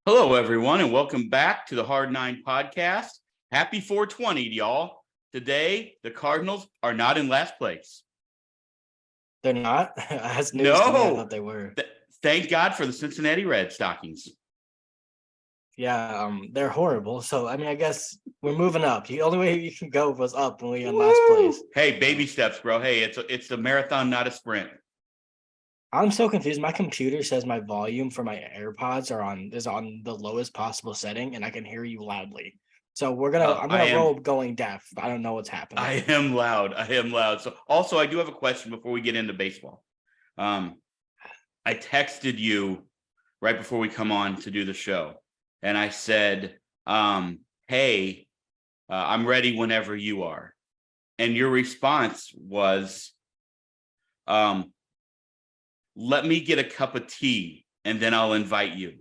Hello, everyone, and welcome back to the Hard Nine podcast. Happy 420 to y'all. Today, the Cardinals are not in last place. They're not? That's news to me. I thought they were. Thank God for the Cincinnati Red Stockings. Yeah, they're horrible. So, I guess we're moving up. The only way you can go was up when we in last place. Hey, baby steps, bro. Hey, it's a marathon, not a sprint. I'm so confused. My computer says my volume for my AirPods is on the lowest possible setting, and I can hear you loudly. So I'm gonna roll going deaf. I don't know what's happening. I am loud. So also I do have a question before we get into baseball. I texted you right before we come on to do the show, and I said, hey, I'm ready whenever you are. And your response was, let me get a cup of tea and then I'll invite you.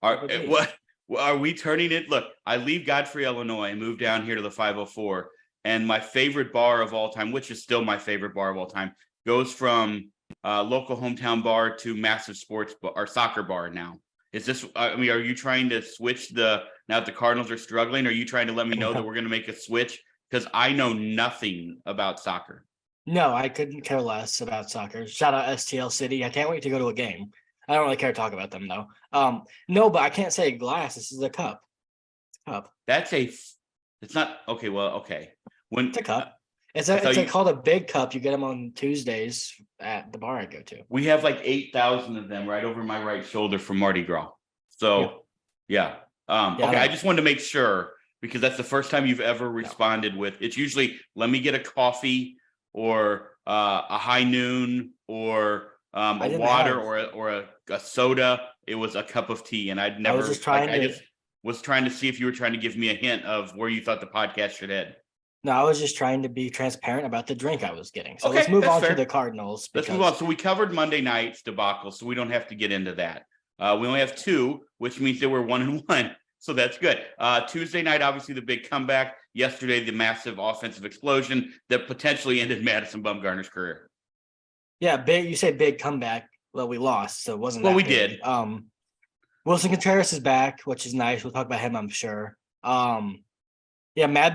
Are we turning it? Look, I leave Godfrey, Illinois, and move down here to the 504. And my favorite bar of all time, which is still my favorite bar of all time, goes from local hometown bar to massive sports bar or soccer bar now. Is this, are you trying to switch now that the Cardinals are struggling? Are you trying to let me know that we're going to make a switch? Because I know nothing about soccer. No, I couldn't care less about soccer. Shout out STL City. I can't wait to go to a game. I don't really care to talk about them though. No, but I can't say glass. This is a cup. It's not okay. Well, okay. It's a cup. It's called a big cup. You get them on Tuesdays at the bar I go to. We have like 8,000 of them right over my right shoulder from Mardi Gras. So yeah. Okay. I just wanted to make sure because that's the first time you've ever responded with. It's usually let me get a coffee or a high noon or a water or a soda. It was a cup of tea, and I was trying to see if you were trying to give me a hint of where you thought the podcast should head. No, I was just trying to be transparent about the drink I was getting. So let's move on to the Cardinals. Let's move on. So we covered Monday night's debacle, so we don't have to get into that. We only have two, which means that we're 1-1. So that's good. Tuesday night, obviously the big comeback. Yesterday, the massive offensive explosion that potentially ended Madison Bumgarner's career. Yeah, big. You say big comeback. Well, we lost, so it wasn't. Well, we did. Wilson Contreras is back, which is nice. We'll talk about him, I'm sure. Mad Bum.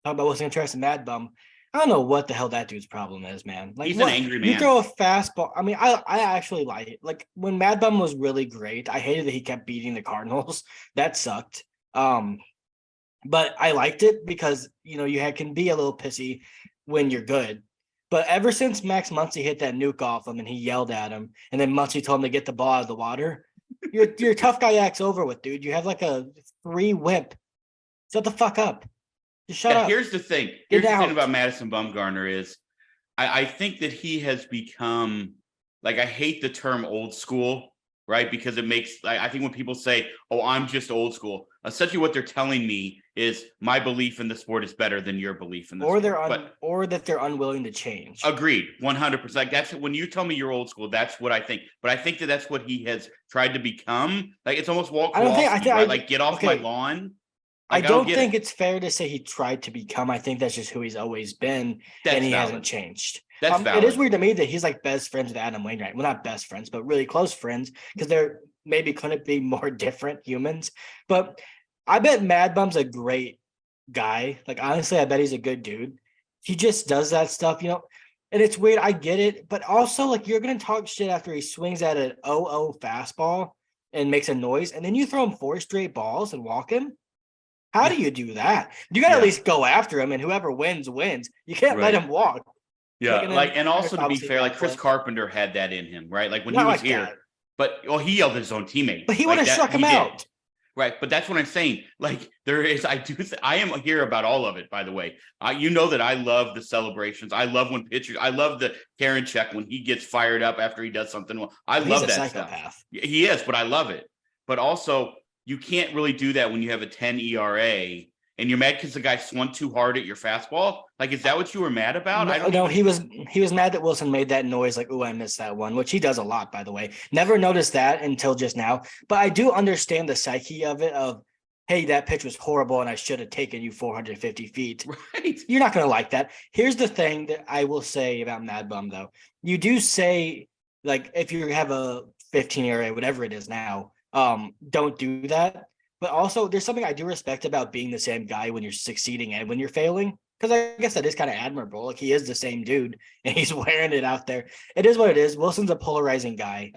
Talk about Wilson Contreras and Mad Bum. I don't know what the hell that dude's problem is, man. Like, he's an angry man. You throw a fastball. I actually like it. Like when Mad Bum was really great, I hated that he kept beating the Cardinals. That sucked. But I liked it because you can be a little pissy when you're good. But ever since Max Muncy hit that nuke off him and he yelled at him, and then Muncy told him to get the ball out of the water, your tough guy act's over with, dude. You have like a 3 whip. Shut the fuck up. Just shut up. Here's the thing. Here's the thing about Madison Bumgarner is I think that he has become, like, I hate the term old school, right? Because it makes, I think when people say, oh, I'm just old school, essentially what they're telling me is my belief in the sport is better than your belief in the sport. Or that they're unwilling to change. Agreed. 100%. That's when you tell me you're old school, that's what I think. But I think that that's what he has tried to become. Like, it's almost Walt Kowalski, right? Like, get off my lawn. Like, I don't think it's fair to say he tried to become. I think that's just who he's always been, and he hasn't changed. That's valid. It is weird to me that he's like best friends with Adam Wainwright. Well, not best friends, but really close friends because they're maybe couldn't be more different humans. But I bet Mad Bum's a great guy. Like, honestly, I bet he's a good dude. He just does that stuff, and it's weird. I get it. But also, like, you're going to talk shit after he swings at an 0-0 fastball and makes a noise, and then you throw him 4 straight balls and walk him. How do you do that? You got to at least go after him, and whoever wins. You can't let him walk. Yeah, and also to be fair, like Chris Carpenter had that in him, right? Like when he was here, but he yelled at his own teammates. But he would have struck him out. Right, but that's what I'm saying. Like I am here about all of it, by the way. You know that I love the celebrations. I love when pitchers, I love the Karen check when he gets fired up after he does something well. I love that psychopath stuff. He is, but I love it. But also, you can't really do that when you have a 10 ERA and you're mad because the guy swung too hard at your fastball. Like, is that what you were mad about? No, he was mad that Wilson made that noise. Like, oh, I missed that one, which he does a lot, by the way. Never noticed that until just now. But I do understand the psyche of it. Of, hey, that pitch was horrible and I should have taken you 450 feet. Right. You're not going to like that. Here's the thing that I will say about Mad Bum, though. You do say, like, if you have a 15 ERA, whatever it is now, don't do that. But also, there's something I do respect about being the same guy when you're succeeding and when you're failing. Because I guess that is kind of admirable. Like he is the same dude, and he's wearing it out there. It is what it is. Wilson's a polarizing guy.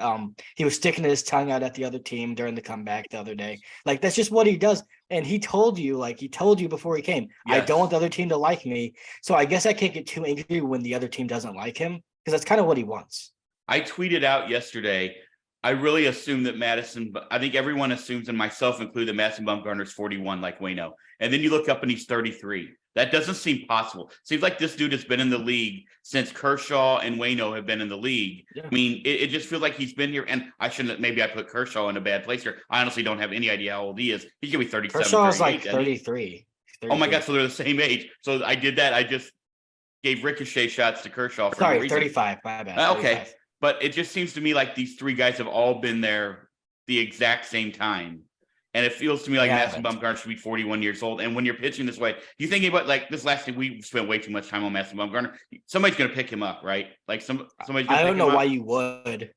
He was sticking his tongue out at the other team during the comeback the other day. Like that's just what he does. And he told you before he came, I don't want the other team to like me. So I guess I can't get too angry when the other team doesn't like him because that's kind of what he wants. I tweeted out yesterday. I really assume that I think everyone assumes, and myself included, that Madison Bumgarner's 41 like Wayno. And then you look up and he's 33. That doesn't seem possible. Seems like this dude has been in the league since Kershaw and Wayno have been in the league. Yeah. I mean, it just feels like he's been here. And maybe I put Kershaw in a bad place here. I honestly don't have any idea how old he is. He's going to be 37. Kershaw's like 33. Oh my God. So they're the same age. So I did that. I just gave ricochet shots to Kershaw. Sorry, 35. My bad. Okay. 35. But it just seems to me like these three guys have all been there the exact same time. And it feels to me like Madison Bumgarner should be 41 years old. And when you're pitching this way, you think about like this last thing, we spent way too much time on Madison Bumgarner. Somebody's going to pick him up, right? Like somebody's I don't know why you would.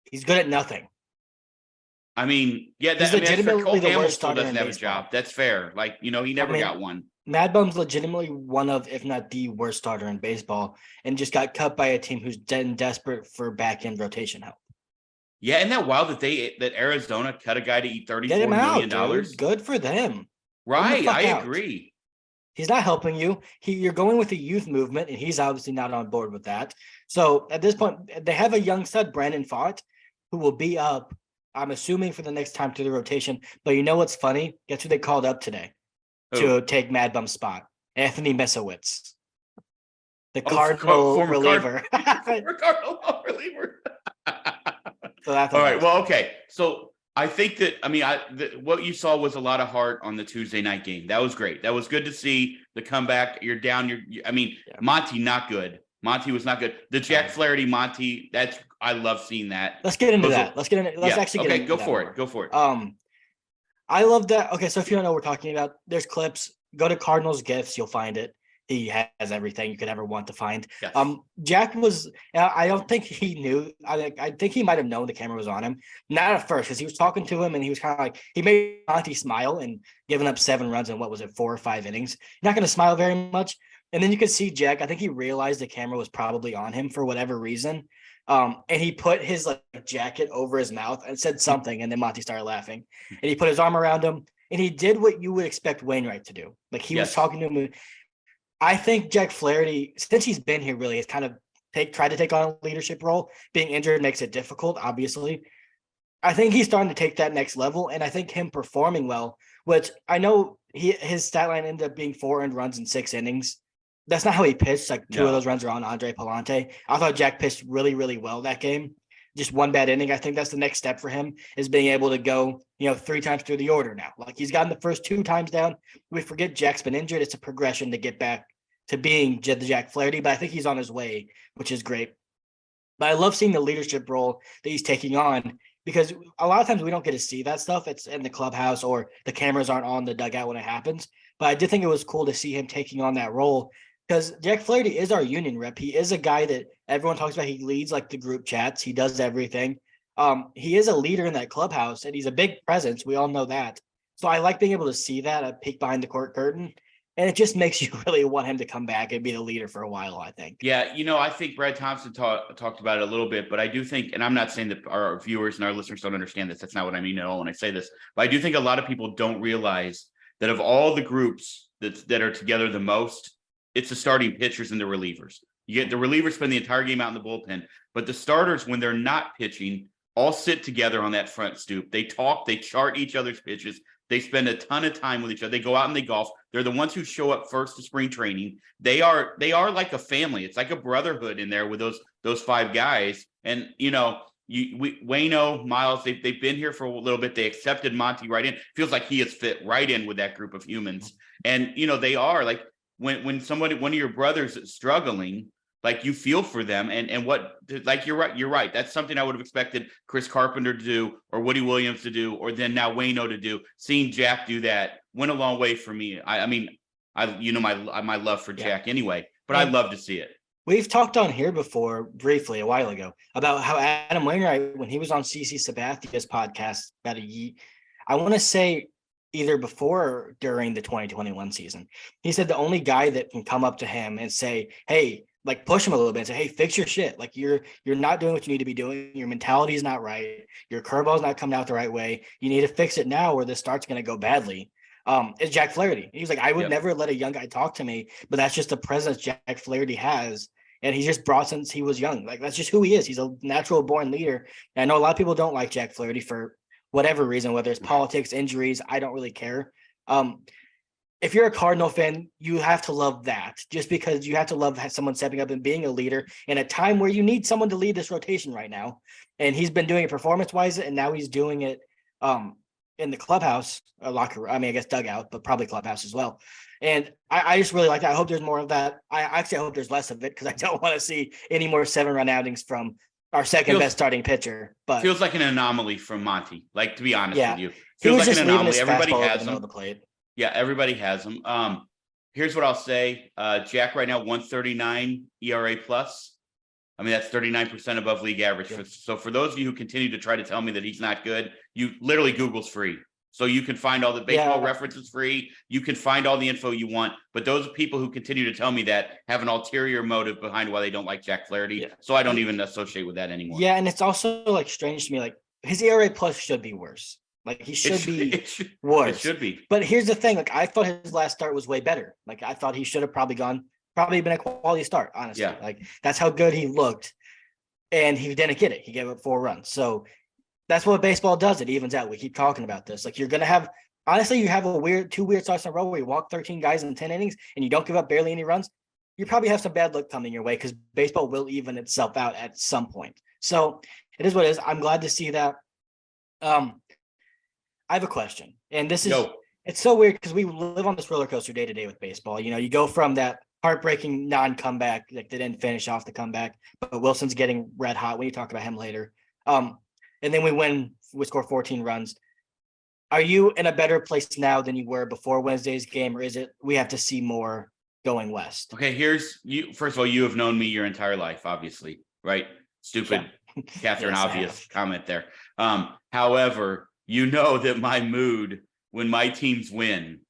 He's good at nothing. I mean, yeah, he's legitimately the worst starter doesn't have a job. That's fair. Like, he never got one. Mad Bum's legitimately one of, if not the worst starter in baseball, and just got cut by a team who's desperate for back-end rotation help. Yeah, isn't that wild that Arizona cut a guy to eat $34 million? Dude. Good for them. Right, I agree. He's not helping you. You're going with the youth movement, and he's obviously not on board with that. So at this point, they have a young stud, Brandon Pfaadt, who will be up, I'm assuming, for the next time through the rotation. But you know what's funny? Guess who they called up today? To take Mad Bum's spot, Anthony Mesowitz, the Cardinal reliever. Cardinal reliever. So that's all right. Well, okay. So I think that what you saw was a lot of heart on the Tuesday night game. That was great. That was good to see the comeback. You're down. Monty not good. Monty was not good. The Jack Flaherty Monty. I love seeing that. Let's get into that. Let's actually get into go that for more. it. Go for it. I love that. Okay, so if you don't know what we're talking about, there's clips. Go to Cardinals GIFs, you'll find it. He has everything you could ever want to find. Yes. Jack was. I don't think he knew. I think he might have known the camera was on him. Not at first, because he was talking to him, and he was kind of like he made Monty smile, and giving up 7 runs in 4 or 5 innings. You're not going to smile very much. And then you could see Jack. I think he realized the camera was probably on him for whatever reason. And he put his jacket over his mouth and said something, and then Monty started laughing. And he put his arm around him, and he did what you would expect Wainwright to do. Like he was talking to him. I think Jack Flaherty, since he's been here, really has kind of tried to take on a leadership role. Being injured makes it difficult, obviously. I think he's starting to take that next level, and I think him performing well, which I know his stat line ended up being 4 earned runs in 6 innings. That's not how he pitched. Like 2 of those runs are on Andre Palante. I thought Jack pitched really, really well that game. Just 1 bad inning. I think that's the next step for him, is being able to go, 3 times through the order now. Like he's gotten the first 2 times down. We forget Jack's been injured. It's a progression to get back to being the Jack Flaherty, but I think he's on his way, which is great. But I love seeing the leadership role that he's taking on, because a lot of times we don't get to see that stuff. It's in the clubhouse or the cameras aren't on the dugout when it happens. But I did think it was cool to see him taking on that role, because Jack Flaherty is our union rep. He is a guy that everyone talks about. He leads the group chats. He does everything. He is a leader in that clubhouse, and he's a big presence. We all know that. So I like being able to see that, a peek behind the court curtain. And it just makes you really want him to come back and be the leader for a while, I think. Yeah, I think Brad Thompson talked about it a little bit, but I do think, and I'm not saying that our viewers and our listeners don't understand this. That's not what I mean at all when I say this. But I do think a lot of people don't realize that of all the groups that are together the most, it's the starting pitchers and the relievers. You get the relievers spend the entire game out in the bullpen, but the starters, when they're not pitching, all sit together on that front stoop. They talk, they chart each other's pitches. They spend a ton of time with each other. They go out and they golf. They're the ones who show up first to spring training. They are like a family. It's like a brotherhood in there with those 5 guys. And Wayno, Miles, they've been here for a little bit. They accepted Monty right in. Feels like he has fit right in with that group of humans. And they are like when one of your brothers is struggling, like you feel for them, and what, like you're right. That's something I would have expected Chris Carpenter to do, or Woody Williams to do, or then now Wayno to do. Seeing Jack do that went a long way for me. I mean, my love for Jack anyway, but I love to see it. We've talked on here before briefly a while ago about how Adam Wainwright, when he was on CC Sabathia's podcast about I want to say either before or during the 2021 season, he said the only guy that can come up to him and say, hey, like push him a little bit and say, hey, fix your shit. Like you're not doing what you need to be doing. Your mentality is not right. Your curveball's not coming out the right way. You need to fix it now or this start's going to go badly. It's Jack Flaherty. He's like, I would never let a young guy talk to me, but that's just the presence Jack Flaherty has. And he's just brought since he was young. Like that's just who he is. He's a natural born leader. And I know a lot of people don't like Jack Flaherty for whatever reason, whether it's politics, injuries, I don't really care. If you're a Cardinal fan, you have to love that just because you have to love someone stepping up and being a leader in a time where you need someone to lead this rotation right now. And he's been doing it performance-wise, and now he's doing it in the clubhouse, locker room. I mean, I guess dugout, but probably clubhouse as well. And I just really like that. I hope there's more of that. I hope there's less of it because I don't want to see any more 7-run outings from our second best starting pitcher. But feels like an anomaly from Monty. Like, to be honest with you, feels like just an anomaly. Everybody has him. The plate. Yeah, everybody has him. Here's what I'll say. Jack right now 139 ERA plus. I mean, that's 39% above league average. Yeah. So for those of you who continue to try to tell me that he's not good, you literally Google's free. So you can find all the baseball references free. You can find all the info you want. But those people who continue to tell me that have an ulterior motive behind why they don't like Jack Flaherty. Yeah. So I don't even associate with that anymore. Yeah, and it's also like strange to me. Like his ERA plus should be worse. Like he should be worse. It should be. But here's the thing. Like I thought his last start was way better. Like I thought he should have probably been a quality start, honestly. Yeah. Like that's how good he looked. And he didn't get it. He gave up 4 runs. So that's what baseball does. It evens out. We keep talking about this. Like you're going to have, honestly, you have 2 weird starts in a row where you walk 13 guys in 10 innings and you don't give up barely any runs. You probably have some bad luck coming your way because baseball will even itself out at some point. So it is what it is. I'm glad to see that. I have a question, and this is, it's so weird because we live on this roller coaster day to day with baseball. You know, you go from that heartbreaking non-comeback, like they didn't finish off the comeback, but Wilson's getting red hot. We talk about him later. And then we score 14 runs. Are you in a better place now than you were before Wednesday's game, or is it we have to see more going west? Okay, here's you. First of all, you have known me your entire life, obviously, right? Stupid, Catherine, yes, obvious comment there. However, you know that my mood when my teams win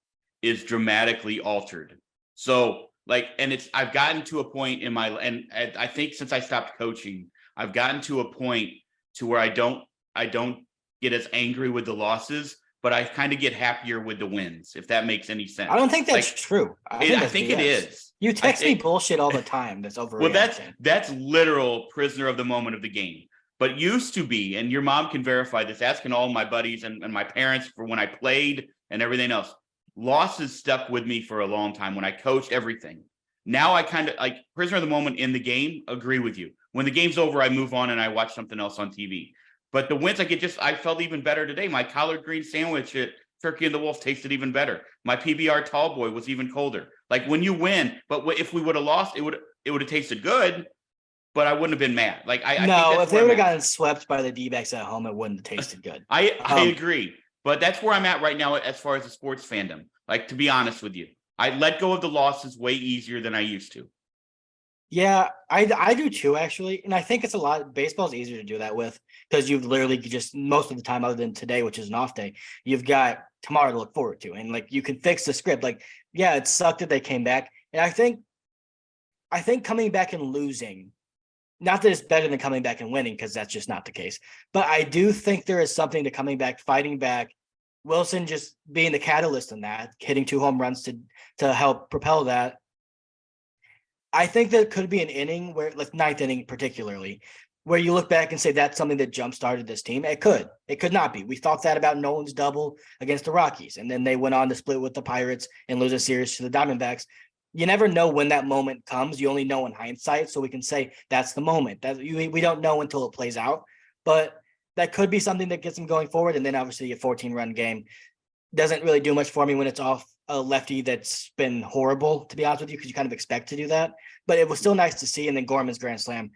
is dramatically altered. So, like, and I've gotten to a point in and I think since I stopped coaching, I've gotten to a point to where I don't get as angry with the losses, but I kind of get happier with the wins, if that makes any sense. I don't think that's true. I think it is. You text me bullshit all the time. That's overreacting. Well, that's literal prisoner of the moment of the game. But used to be, and your mom can verify this, asking all my buddies and my parents for when I played and everything else, losses stuck with me for a long time when I coached everything. Now I kind of like prisoner of the moment in the game, agree with you. When the game's over, I move on and I watch something else on TV. But the wins, I felt even better today. My collard green sandwich at Turkey and the Wolf tasted even better. My PBR tall boy was even colder. Like when you win, but if we would have lost, it would have tasted good, but I wouldn't have been mad. Like I if they would have gotten swept by the D-backs at home, it wouldn't have tasted good. I agree, but that's where I'm at right now as far as the sports fandom. Like, to be honest with you, I let go of the losses way easier than I used to. Yeah, I do too, actually. And I think it's baseball's easier to do that with because you've literally just most of the time, other than today, which is an off day, you've got tomorrow to look forward to. And like you can fix the script. Like, yeah, it sucked that they came back. And I think coming back and losing, not that it's better than coming back and winning, because that's just not the case. But I do think there is something to coming back, fighting back. Wilson just being the catalyst in that, hitting 2 home runs to help propel that. I think there could be an inning where, like 9th inning particularly, where you look back and say that's something that jump-started this team. It could not be. We thought that about Nolan's double against the Rockies, and then they went on to split with the Pirates and lose a series to the Diamondbacks. You never know when that moment comes. You only know in hindsight, so we can say that's the moment. We don't know until it plays out, but that could be something that gets them going forward. And then obviously a 14-run game doesn't really do much for me when it's off a lefty that's been horrible, to be honest with you, because you kind of expect to do that. But it was still nice to see. And then Gorman's grand slam.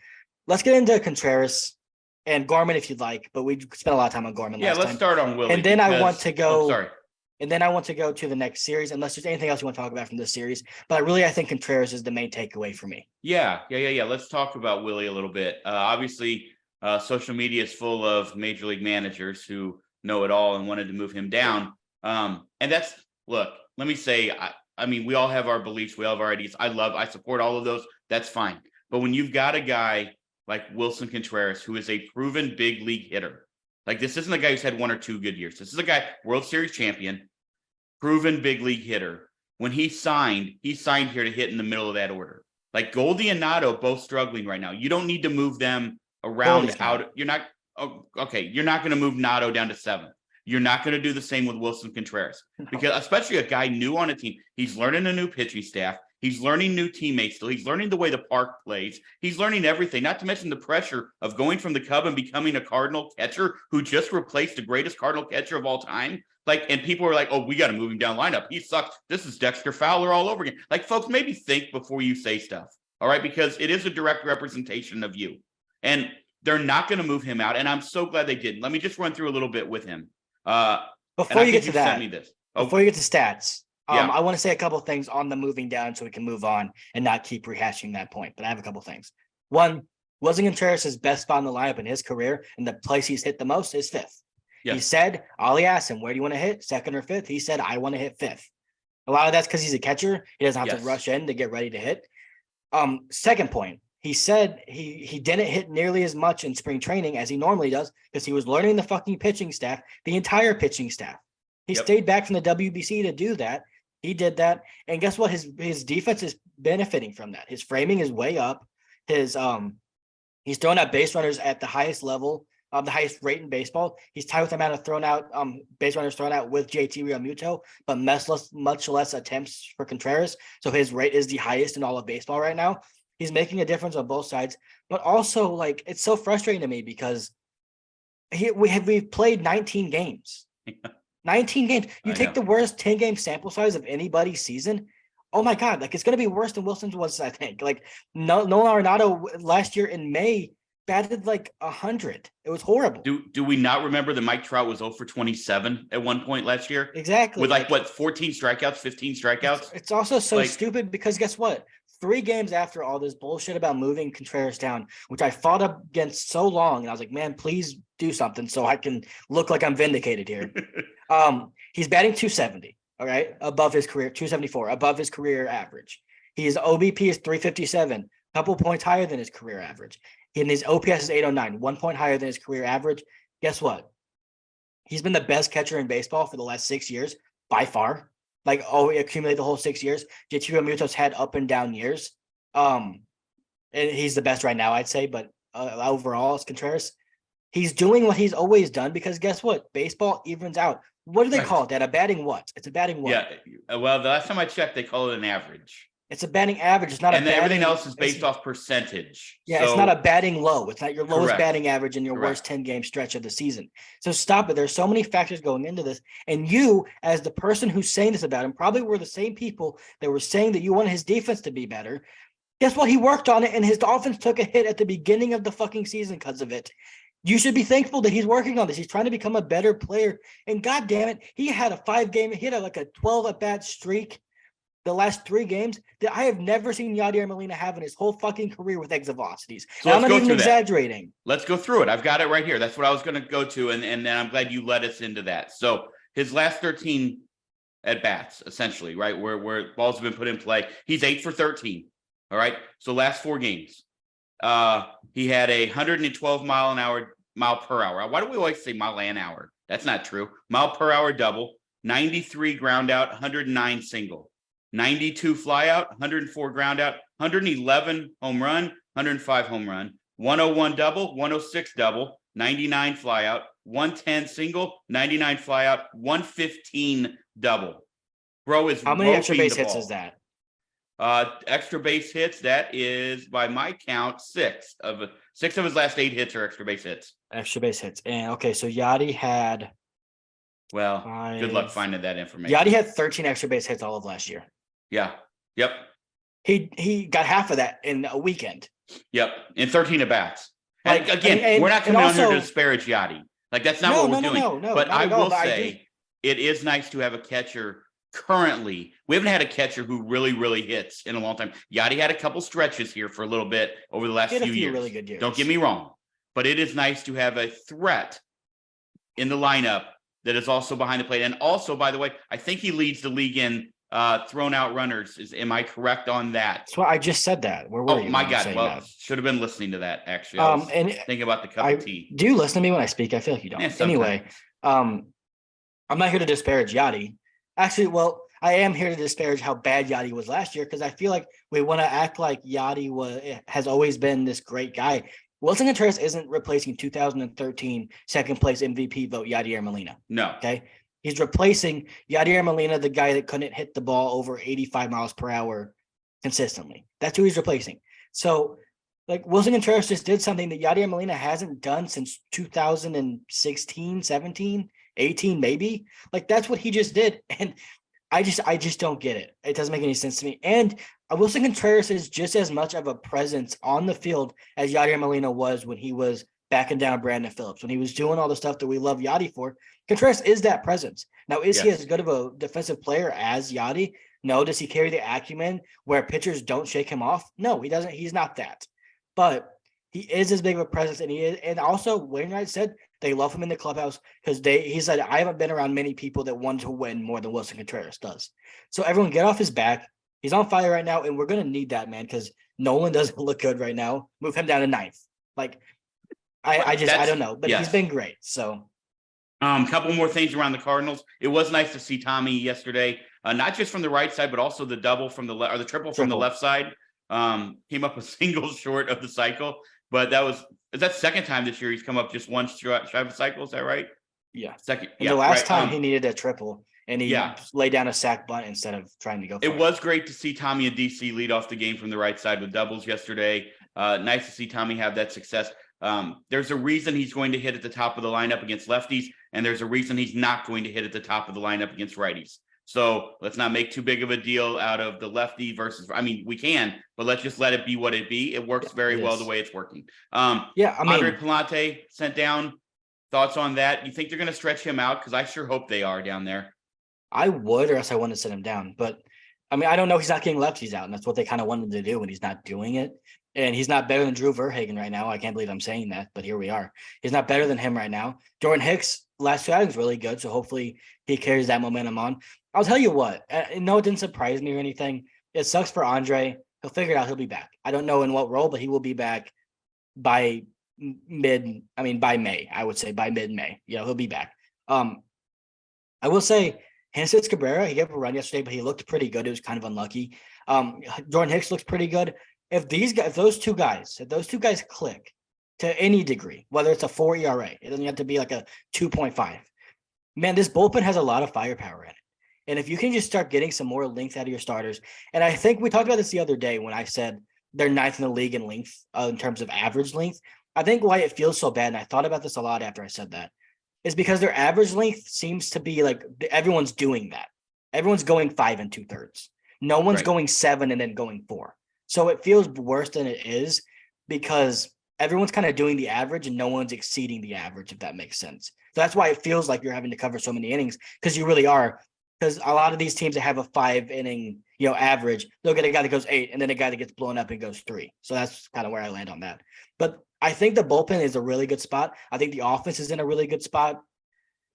Let's get into Contreras and Gorman if you'd like, but we spent a lot of time on Gorman last time. Yeah, let's start on Willie. And then I want to go. Sorry. And then I want to go to the next series, unless there's anything else you want to talk about from this series. But I think Contreras is the main takeaway for me. Yeah. Let's talk about Willie a little bit. Obviously, social media is full of major league managers who know it all and wanted to move him down. And that's, look, let me say, I mean, we all have our beliefs. We all have our ideas. I support all of those. That's fine. But when you've got a guy like Wilson Contreras, who is a proven big league hitter, like, this isn't a guy who's had 1 or 2 good years. This is a guy, World Series champion, proven big league hitter. When he signed here to hit in the middle of that order. Like, Goldie and Nato both struggling right now. You don't need to move them around out. You're not You're not going to move Nato down to 7th. You're not going to do the same with Wilson Contreras, because especially a guy new on a team, he's learning a new pitching staff. He's learning new teammates still. He's learning the way the park plays. He's learning everything, not to mention the pressure of going from the Cub and becoming a Cardinal catcher who just replaced the greatest Cardinal catcher of all time. Like, and people are like, oh, we got to move him down lineup. He sucks. This is Dexter Fowler all over again. Like, folks, maybe think before you say stuff. All right. Because it is a direct representation of you, and they're not going to move him out. And I'm so glad they didn't. Let me just run through a little bit with him. Before you get to that, before you get to stats, I want to say a couple of things on the moving down so we can move on and not keep rehashing that point. But I have a couple of things. One, Wilson Contreras' best spot in the lineup in his career, and the place he's hit the most is 5th. He said, Ollie asked him, where do you want to hit, 2nd or 5th? He said, I want to hit 5th. A lot of that's because he's a catcher. He doesn't have to rush in to get ready to hit. Second point, he said he didn't hit nearly as much in spring training as he normally does because he was learning the fucking pitching staff, the entire pitching staff. He stayed back from the WBC to do that. He did that. And guess what? His defense is benefiting from that. His framing is way up. He's throwing out base runners at the highest level, the highest rate in baseball. He's tied with the amount of base runners thrown out with JT Realmuto, but much less attempts for Contreras. So his rate is the highest in all of baseball right now. He's making a difference on both sides, but also, like, it's so frustrating to me because we've played 19 games. 19 games. You take the worst 10-game sample size of anybody's season. Oh my God, like, it's going to be worse than Wilson's was, I think. Like, Nolan Arenado last year in May batted like 100. It was horrible. Do we not remember that Mike Trout was 0 for 27 at one point last year? Exactly. With 14 strikeouts, 15 strikeouts? It's also so stupid because guess what? 3 games after all this bullshit about moving Contreras down, which I fought against so long, and I was like, man, please do something so I can look like I'm vindicated here. He's batting 270, all right, above his career, 274, above his career average. His OBP is 357, a couple points higher than his career average. And his OPS is 809, 1 point higher than his career average. Guess what? He's been the best catcher in baseball for the last 6 years, by far. Like, accumulate the whole 6 years. JT Realmuto's had up and down years. And he's the best right now, I'd say. But overall, it's Contreras. He's doing what he's always done because guess what? Baseball evens out. What do they call it? That a batting what? It's a batting what? Yeah. Well, the last time I checked, they call it an average. It's a batting average. It's not and everything else is based off percentage. Yeah, so, it's not a batting low. It's not your lowest batting average in your worst 10-game stretch of the season. So stop it. There's so many factors going into this. And you, as the person who's saying this about him, probably were the same people that were saying that you wanted his defense to be better. Guess what? He worked on it, and his offense took a hit at the beginning of the fucking season because of it. You should be thankful that he's working on this. He's trying to become a better player. And God damn it, he had a 5-game, he had like a 12 at-bat streak the last 3 games that I have never seen Yadier Molina have in his whole fucking career with exit velocities. So I'm not even exaggerating. Let's go through it. I've got it right here. That's what I was going to go to, and I'm glad you led us into that. So his last 13 at-bats, essentially, right, where balls have been put in play, he's 8 for 13, all right? So last 4 games, he had a 112 mile per hour. Why do we always say mile an hour? That's not true. Mile per hour double, 93 ground out, 109 single. 92 fly out, 104 ground out, 111 home run, 105 home run, 101 double, 106 double, 99 fly out, 110 single, 99 fly out, 115 double. Bro is how many extra base hits is that? Extra base hits, that is by my count 6 of his last 8 hits are extra base hits. Extra base hits. And okay, so Yadi had good luck finding that information. Yadi had 13 extra base hits all of last year. Yeah. Yep. He got half of that in a weekend. Yep. In 13 at bats. Again, we're not coming on here to disparage Yadi. Like, that's not what we're doing. No, but I will say, it is nice to have a catcher currently. We haven't had a catcher who really, really hits in a long time. Yachty had a couple stretches here for a little bit over the last few years. Really good years. Don't get me wrong, but it is nice to have a threat in the lineup that is also behind the plate. And also, by the way, I think he leads the league in thrown out runners. Am I correct on that? That's why I just said that. Where were you? Oh my God. Well, should have been listening to that actually. I was thinking about the cup of tea. Do you listen to me when I speak? I feel like you don't. Anyway, I'm not here to disparage Yachty. Actually, well, I am here to disparage how bad Yachty was last year because I feel like we want to act like Yachty has always been this great guy. Wilson Contreras isn't replacing 2013 second place MVP vote Yadier Molina. No. Okay. He's replacing Yadier Molina, the guy that couldn't hit the ball over 85 miles per hour consistently. That's who he's replacing. So, like, Wilson Contreras just did something that Yadier Molina hasn't done since 2016, 17, 18, maybe. Like, that's what he just did. And I just don't get it. It doesn't make any sense to me. And Wilson Contreras is just as much of a presence on the field as Yadier Molina was when he was backing down Brandon Phillips, when he was doing all the stuff that we love Yachty for. Contreras is that presence. Now, is he as good of a defensive player as Yachty? No. Does he carry the acumen where pitchers don't shake him off? No, he doesn't. He's not that. But he is as big of a presence, and he is. And also, Wainwright said they love him in the clubhouse because he said, I haven't been around many people that want to win more than Wilson Contreras does. So everyone get off his back. He's on fire right now, and we're going to need that, man, because Nolan doesn't look good right now. Move him down to ninth. Like, I don't know, but he's been great. So, couple more things around the Cardinals. It was nice to see Tommy yesterday, not just from the right side, but also the double from the left, or the triple from the left side. Came up a single short of the cycle, but is that second time this year he's come up just one shy of a cycle? Is that right? Yeah, second. And the last time he needed a triple, and he laid down a sack bunt instead of trying to go. It was great to see Tommy and DC lead off the game from the right side with doubles yesterday. Nice to see Tommy have that success. There's a reason he's going to hit at the top of the lineup against lefties, and there's a reason he's not going to hit at the top of the lineup against righties. So let's not make too big of a deal out of the lefty versus, I mean, we can, but let's just let it be what it be. It works very well the way it's working. Andre Palante sent down. Thoughts on that? You think they're going to stretch him out? Because I sure hope they are down there. I would, or else I wouldn't send him down. But I mean, I don't know. He's not getting lefties out, and that's what they kind of wanted to do, and he's not doing it. And he's not better than Drew Verhagen right now. I can't believe I'm saying that, but here we are. He's not better than him right now. Jordan Hicks, last two outings, really good. So hopefully he carries that momentum on. I'll tell you what, no, it didn't surprise me or anything. It sucks for Andre. He'll figure it out. He'll be back. I don't know in what role, but he will be back by May, I would say by mid-May. He'll be back. I will say, Hansis Cabrera, he gave a run yesterday, but he looked pretty good. It was kind of unlucky. Jordan Hicks looks pretty good. If those two guys click to any degree, whether it's a 4 ERA, it doesn't have to be like a 2.5. Man, this bullpen has a lot of firepower in it. And if you can just start getting some more length out of your starters, and I think we talked about this the other day when I said they're ninth in the league in length in terms of average length. I think why it feels so bad, and I thought about this a lot after I said that, is because their average length seems to be like everyone's doing that. Everyone's going 5 2/3. No one's going 7 and then going 4. So it feels worse than it is because everyone's kind of doing the average and no one's exceeding the average, if that makes sense. So that's why it feels like you're having to cover so many innings, because you really are. Because a lot of these teams that have a 5-inning, average, they'll get a guy that goes 8 and then a guy that gets blown up and goes 3. So that's kind of where I land on that. But I think the bullpen is a really good spot. I think the offense is in a really good spot.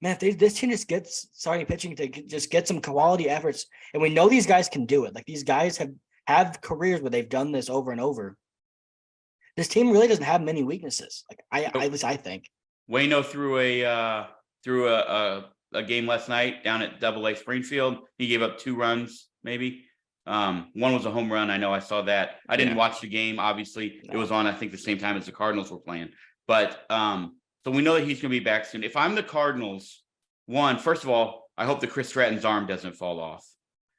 Man, if this team just gets starting pitching to just get some quality efforts, and we know these guys can do it. Like, these guys have careers where they've done this over and over. This team really doesn't have many weaknesses. Like, at least I think. Waino threw a game last night down at Double-A Springfield. He gave up 2 runs, maybe. One was a home run. I know I saw that. I didn't watch the game. Obviously, it was on, I think, the same time as the Cardinals were playing. But so we know that he's going to be back soon. If I'm the Cardinals, first of all, I hope that Chris Stratton's arm doesn't fall off.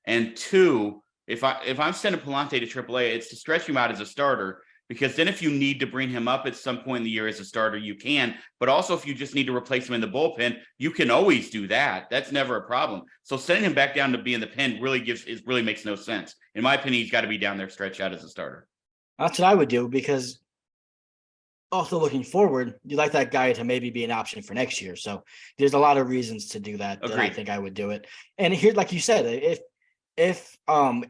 And 2, if I'm sending Palante to AAA, it's to stretch him out as a starter, because then if you need to bring him up at some point in the year as a starter, you can. But also, if you just need to replace him in the bullpen, you can always do that. That's never a problem. So sending him back down to be in the pen really makes no sense. In my opinion, he's got to be down there stretched out as a starter. That's what I would do, because also looking forward, you like that guy to maybe be an option for next year. So there's a lot of reasons to do that. That I Agreed. think I would do it. And here, like you said, if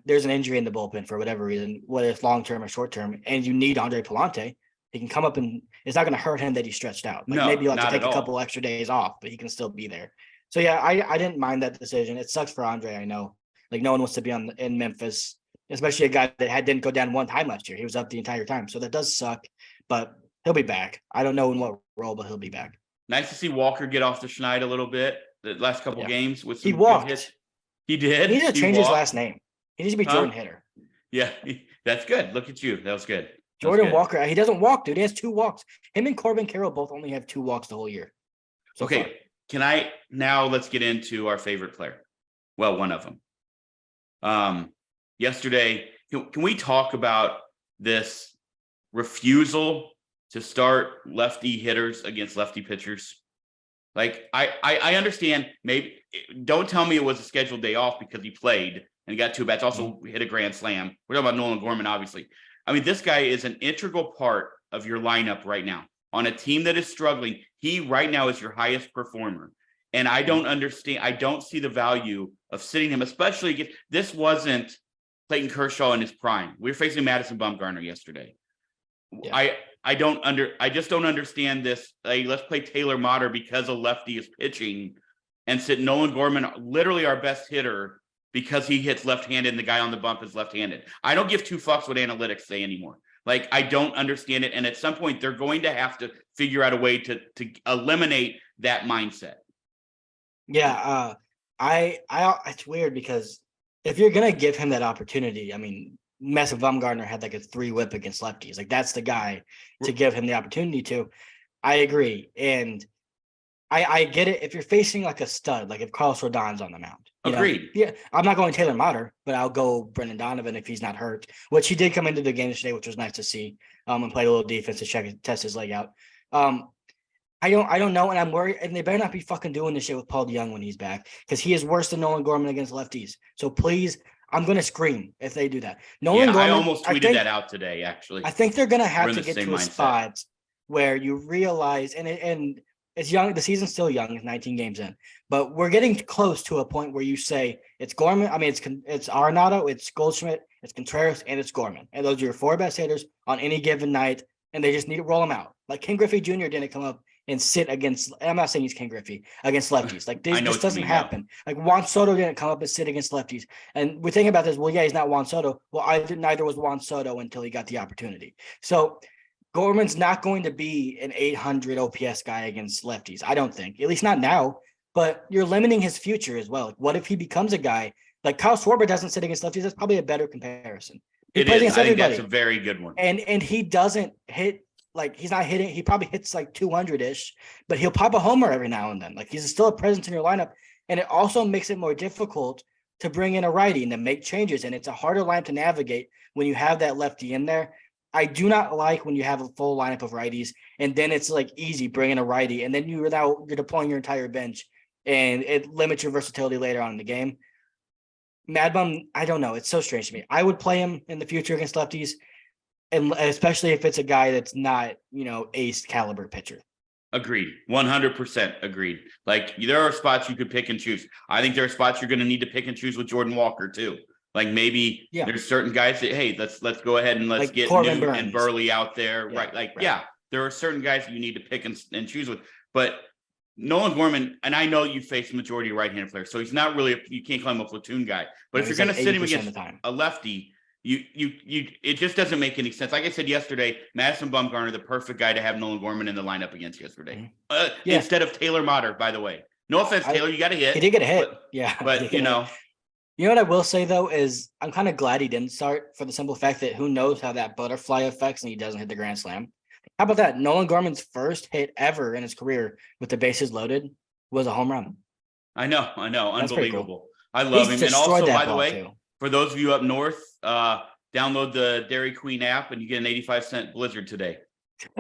there's an injury in the bullpen for whatever reason, whether it's long term or short term, and you need Andre Palante, he can come up and it's not going to hurt him that he's stretched out. Like No, maybe you'll have to not take at a all. couple extra days off, but he can still be there. So yeah, I didn't mind that decision. It sucks for Andre, I know. Like no one wants to be in Memphis, especially a guy that didn't go down one time last year. He was up the entire time, so that does suck. But he'll be back. I don't know in what role, but he'll be back. Nice to see Walker get off the schneid a little bit the last couple games with some he walked. Good hits. He did. He needs to change his last name. He needs to be Jordan Hitter. Yeah, that's good. Look at you. That was good. Jordan Walker. He doesn't walk, dude. He has 2 walks. Him and Corbin Carroll both only have 2 walks the whole year. So okay. Far. Let's get into our favorite player. Well, one of them. Yesterday, can we talk about this refusal to start lefty hitters against lefty pitchers? Like, I understand, maybe don't tell me it was a scheduled day off because he played and he got 2 bats, also hit a grand slam. We're talking about Nolan Gorman, obviously. I mean, this guy is an integral part of your lineup right now. On a team that is struggling, he right now is your highest performer. And I don't understand. I don't see the value of sitting him, especially against, this wasn't Clayton Kershaw in his prime. We were facing Madison Bumgarner yesterday. Yeah. I just don't understand this. Like, let's play Taylor Motter because a lefty is pitching and sit Nolan Gorman, literally our best hitter, because he hits left-handed and the guy on the bump is left-handed. I don't give 2 fucks what analytics say anymore. Like, I don't understand it. And at some point they're going to have to figure out a way to eliminate that mindset. Yeah. It's weird because if you're going to give him that opportunity, I mean, Madison Bumgarner had like a 3 whip against lefties. Like, that's the guy to give him the opportunity to. I agree. And I get it. If you're facing like a stud, like if Carlos Rodon's on the mound. Agreed. Yeah. I'm not going Taylor Motter, but I'll go Brendan Donovan if he's not hurt, which he did come into the game today, which was nice to see. And played a little defense to test his leg out. I don't know. And I'm worried. And they better not be fucking doing this shit with Paul DeJong when he's back, because he is worse than Nolan Gorman against lefties. So please, I'm going to scream if they do that. Nolan Gorman, I almost tweeted that out today, actually. I think they're going to have to get to a spot where you realize, and it's young. The season's still young. It's 19 games in, but we're getting close to a point where you say it's Gorman. I mean, it's Arenado, it's Goldschmidt, it's Contreras, and it's Gorman. And those are your 4 best hitters on any given night. And they just need to roll them out. Like Ken Griffey Jr. didn't come up and sit against, I'm not saying he's Ken Griffey, against lefties. Like this doesn't happen. Like Juan Soto didn't come up and sit against lefties. And we're thinking about this, well, yeah, he's not Juan Soto. Well, neither was Juan Soto until he got the opportunity. So Gorman's not going to be an 800 OPS guy against lefties, I don't think. At least not now. But you're limiting his future as well. Like, what if he becomes a guy like Kyle Schwarber doesn't sit against lefties? That's probably a better comparison. He plays against everybody. I think that's a very good one. And he doesn't hit, like, he's not hitting. He probably hits like 200-ish, but he'll pop a homer every now and then. Like, he's still a presence in your lineup. And it also makes it more difficult to bring in a righty and to make changes. And it's a harder line to navigate when you have that lefty in there. I do not like when you have a full lineup of righties and then it's like easy bringing a righty and then you're deploying your entire bench and it limits your versatility later on in the game. Mad Bum, I don't know. It's so strange to me. I would play him in the future against lefties, and especially if it's a guy that's not, ace caliber pitcher. Agreed. 100% agreed. Like, there are spots you could pick and choose. I think there are spots you're going to need to pick and choose with Jordan Walker too. Like, maybe there's certain guys that, hey, let's go ahead and let's like get Newt and Burley out there. Yeah, right. There are certain guys that you need to pick and choose with. But Nolan Gorman, and I know you face the majority of right-handed players, so he's not really, you can't call him a platoon guy. But if you're going to sit him against a lefty, it just doesn't make any sense. Like I said yesterday, Madison Bumgarner, the perfect guy to have Nolan Gorman in the lineup against yesterday. Instead of Taylor Motter, by the way. No offense, Taylor, you got a hit. He did get a hit. But You know what I will say, though, is I'm kind of glad he didn't start for the simple fact that who knows how that butterfly affects and he doesn't hit the grand slam. How about that? Nolan Gorman's first hit ever in his career with the bases loaded was a home run. I know. Unbelievable. Cool. I love him. And also, by the way, for those of you up north, download the Dairy Queen app and you get an 85-cent blizzard today.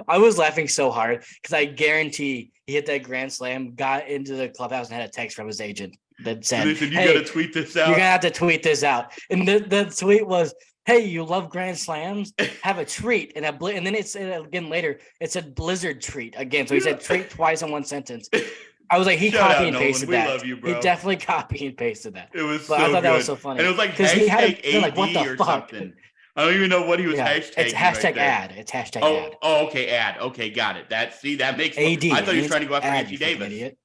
I was laughing so hard because I guarantee he hit that grand slam, got into the clubhouse and had a text from his agent that said, you got to tweet this out. You're going to have to tweet this out. And the tweet was, hey, you love grand slams? Have a treat. And then it's again later, it said blizzard treat again. So he said treat twice in one sentence. I was like, he Shout copy out, and Nolan. pasted We that. love you, He bro. definitely copy and pasted that. It was But so I thought that was good. so funny. And it was like because he had hashtag like, what the AD or fuck? something. I don't even know what he was Yeah, hashtagging it's hashtag right there. ad. It's hashtag ad. Oh, okay, ad. Okay, got it. That makes AD. I thought he was trying to go after ad, Anthony you fucking Davis. idiot.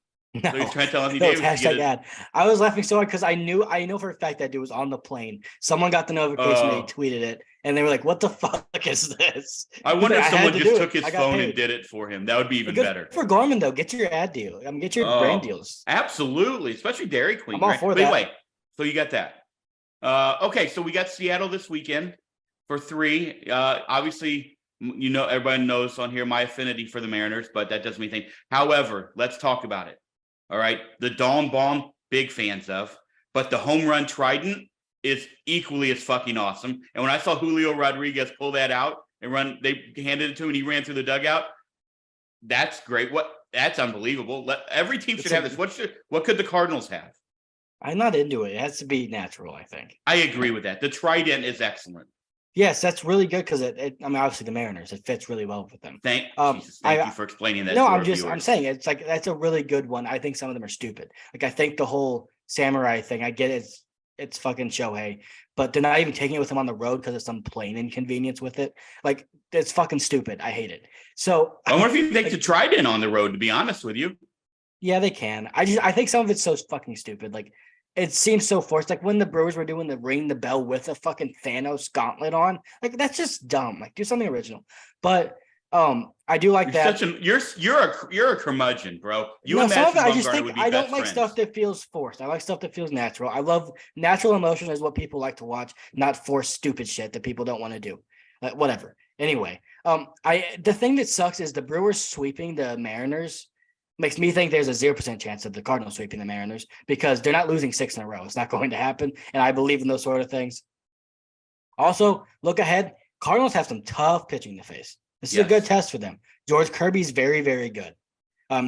So he's trying to tell Anthony No, it's Davis to get hashtag ad. I was laughing so hard because I know for a fact that dude was on the plane. Someone got the notification, they tweeted it, and they were like, "What the fuck is this?" I wonder if someone just took his phone paid. and did it for him. That would be even Good better. for Gorman though. Get your ad deal. I mean, get your brand deals. Absolutely, especially Dairy Queen. I'm all right? for But that. anyway, so you got that. Okay, so we got Seattle this weekend for 3. Obviously, you know, everybody knows on here my affinity for the Mariners, but that doesn't mean anything. However, let's talk about it. All right, the Dawn Bomb, big fans of, but the home run trident is equally as fucking awesome. And when I saw Julio Rodriguez pull that out and they handed it to him and he ran through the dugout. That's great. That's unbelievable. Every team should have this. What could the Cardinals have? I'm not into it. It has to be natural, I think. I agree with that. The trident is excellent. Yes, that's really good because I mean, obviously the Mariners, it fits really well with them. Thank you for explaining that. No, I'm saying it's like that's a really good one. I think some of them are stupid. Like I think the whole samurai thing, I get it's fucking Shohei, but they're not even taking it with him on the road because of some plane inconvenience with it. Like it's fucking stupid. I hate it. So I wonder if you take the trident on the road, to be honest with you. Yeah, they can. I think some of it's so fucking stupid. Like it seems so forced. Like when the Brewers were doing the ring the bell with a fucking Thanos gauntlet on, like that's just dumb. Like do something original. But I do like that. You're a curmudgeon, bro. You and some of it, Matthew I just Bumgarner think would be I don't best like friends. stuff that feels forced. I like stuff that feels natural. I love natural emotion is what people like to watch, not forced stupid shit that people don't want to do. Whatever. Anyway, the thing that sucks is the Brewers sweeping the Mariners makes me think there's a 0% chance of the Cardinals sweeping the Mariners because they're not losing 6 in a row. It's not going to happen. And I believe in those sort of things. Also, look ahead. Cardinals have some tough pitching to face. This is a good test for them. George Kirby's very, very good.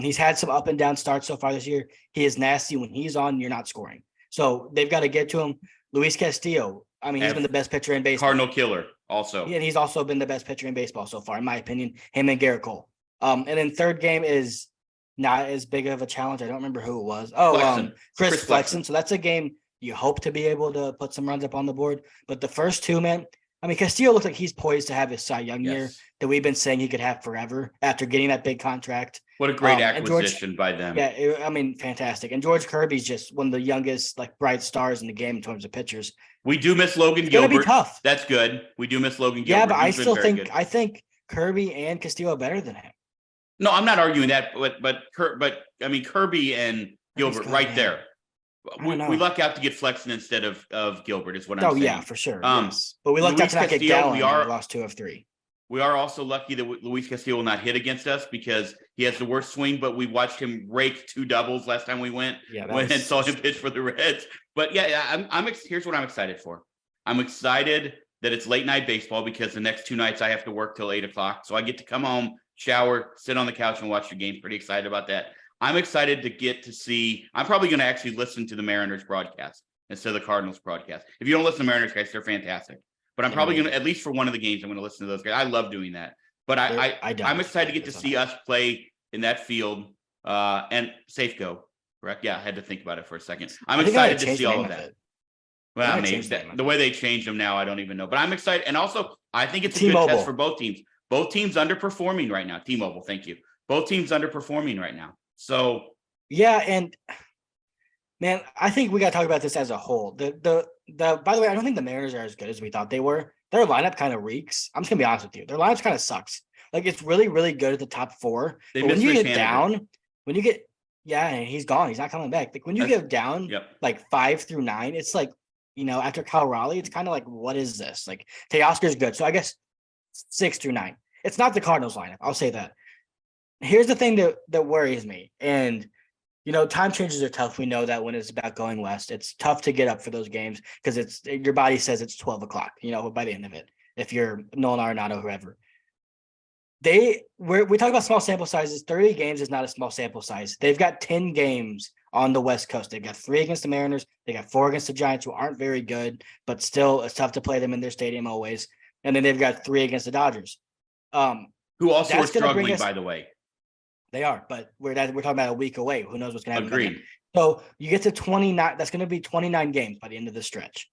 He's had some up and down starts so far this year. He is nasty. When he's on, you're not scoring. So they've got to get to him. Luis Castillo. I mean, he's been the best pitcher in baseball. Cardinal killer also. Yeah, and he's also been the best pitcher in baseball so far, in my opinion. Him and Garrett Cole. And then third game is not as big of a challenge. I don't remember who it was. Chris Flexen. So that's a game you hope to be able to put some runs up on the board. But the first two, man, I mean, Castillo looks like he's poised to have his Cy Young year that we've been saying he could have forever after getting that big contract. What a great acquisition by them. Yeah, I mean, fantastic. And George Kirby's just one of the youngest, like, bright stars in the game in terms of pitchers. We do miss Logan It's Gilbert. Gonna be tough. That's good. We do miss Logan Gilbert. Yeah, but I still think Kirby and Castillo are better than him. No, I'm not arguing that, but I mean Kirby and Gilbert right there. We luck out to get Flexen instead of Gilbert is what I'm saying. Oh yeah, for sure. Yes. But we lucked out to not get Gallen. We lost 2 of 3. We are also lucky that Luis Castillo will not hit against us because he has the worst swing, but we watched him rake 2 doubles last time we went and saw him pitch for the Reds. But here's what I'm excited for. I'm excited that it's late night baseball because the next 2 nights I have to work till 8:00. So I get to come home, shower, sit on the couch and watch the game. Pretty excited about that. I'm excited to get to see, I'm probably going to actually listen to the Mariners broadcast instead of the Cardinals broadcast. If you don't listen to Mariners guys, they're fantastic. But I'm probably going to, at least for one of the games, I'm going to listen to those guys. I love doing that. But I'm excited to get to see us play in that field and Safeco, correct? Yeah, I had to think about it for a second. I'm excited to see all of that. Well, maybe the way they change them now, I don't even know. But I'm excited. And also, I think it's a good test for both teams. Both teams underperforming right now. T-Mobile, thank you. Both teams underperforming right now. So yeah, and man, I think we got to talk about this as a whole. By the way, I don't think the Mariners are as good as we thought they were. Their lineup kind of reeks. I'm just gonna be honest with you. Their lineup kind of sucks. Like it's really, really good at the top 4. But when you get down, and he's gone. He's not coming back. Like when you get down, like 5 through 9, it's like, after Kyle Raleigh, it's kind of like, what is this? Like Teoscar's good. So I guess 6 through 9. It's not the Cardinals lineup. I'll say that. Here's the thing that worries me. And, time changes are tough. We know that when it's about going west, it's tough to get up for those games because your body says it's 12:00, by the end of it, if you're Nolan Arenado, whoever. We talk about small sample sizes. 30 games is not a small sample size. They've got 10 games on the West Coast. They've got 3 against the Mariners. They got 4 against the Giants, who aren't very good, but still it's tough to play them in their stadium always. And then they've got 3 against the Dodgers. Who also are struggling, by the way. They are, but we're talking about a week away. Who knows what's going to happen? Agreed. So you get to 29. That's going to be 29 games by the end of the stretch.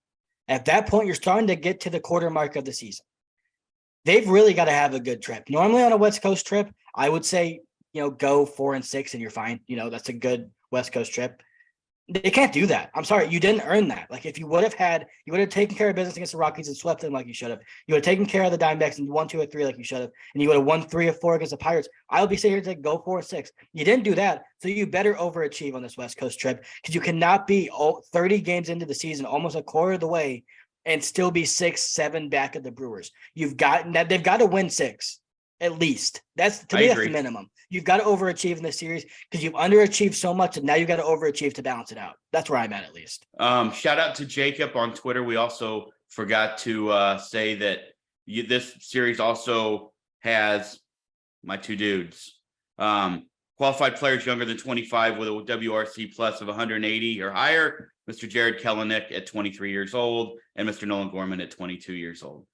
At that point, you're starting to get to the quarter mark of the season. They've really got to have a good trip. Normally on a West Coast trip, I would say, go 4-6 and you're fine. That's a good West Coast trip. They can't do that. I'm sorry. You didn't earn that. Like if you would have taken care of business against the Rockies and swept them like you should have. You would have taken care of the Diamondbacks and won 2 or 3 like you should have. And you would have won 3 or 4 against the Pirates. I would be sitting here to go 4-6. You didn't do that. So you better overachieve on this West Coast trip because you cannot be 30 games into the season, almost a quarter of the way, and still be 6-7 back at the Brewers. They've got to win 6 at least. That's the minimum. You've got to overachieve in this series because you've underachieved so much, and now you've got to overachieve to balance it out. That's where I'm at least. Shout out to Jacob on Twitter. We also forgot to say that this series also has my 2 dudes. Qualified players younger than 25 with a WRC plus of 180 or higher. Mr. Jared Kelenic at 23 years old and Mr. Nolan Gorman at 22 years old.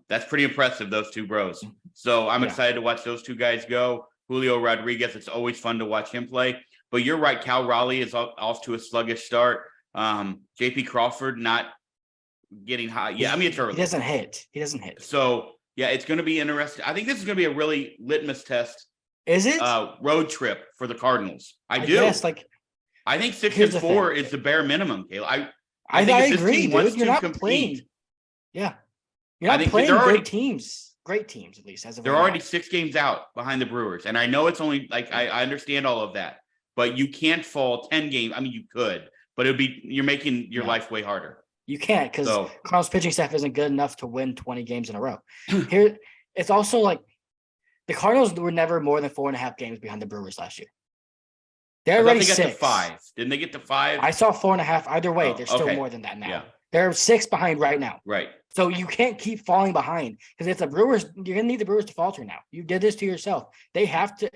That's pretty impressive, those 2 bros. So I'm excited to watch those 2 guys go. Julio Rodriguez, it's always fun to watch him play. But you're right, Cal Raleigh is off to a sluggish start. JP Crawford not getting high. Yeah, I mean, it's early. He doesn't hit. So, yeah, it's going to be interesting. I think this is going to be a really litmus test. Is it? Road trip for the Cardinals. I do. Yes, I think 6-4 is the bare minimum, Caleb. I agree, dude. You're not playing. Yeah. You're not playing great teams. Great teams, at least. They're already 6 games out behind the Brewers. And I know it's only I understand all of that, but you can't fall 10 games. I mean, you could, but you're making your life way harder. You can't because Cardinals pitching staff isn't good enough to win 20 games in a row. Here, it's also like the Cardinals were never more than 4.5 games behind the Brewers last year. They're already 6. To 5. Didn't they get to 5? I saw 4.5. Either way, they're still more than that now. Yeah. They're 6 behind right now. Right. So you can't keep falling behind because if the Brewers, you're gonna need the Brewers to falter now. You did this to yourself. They have to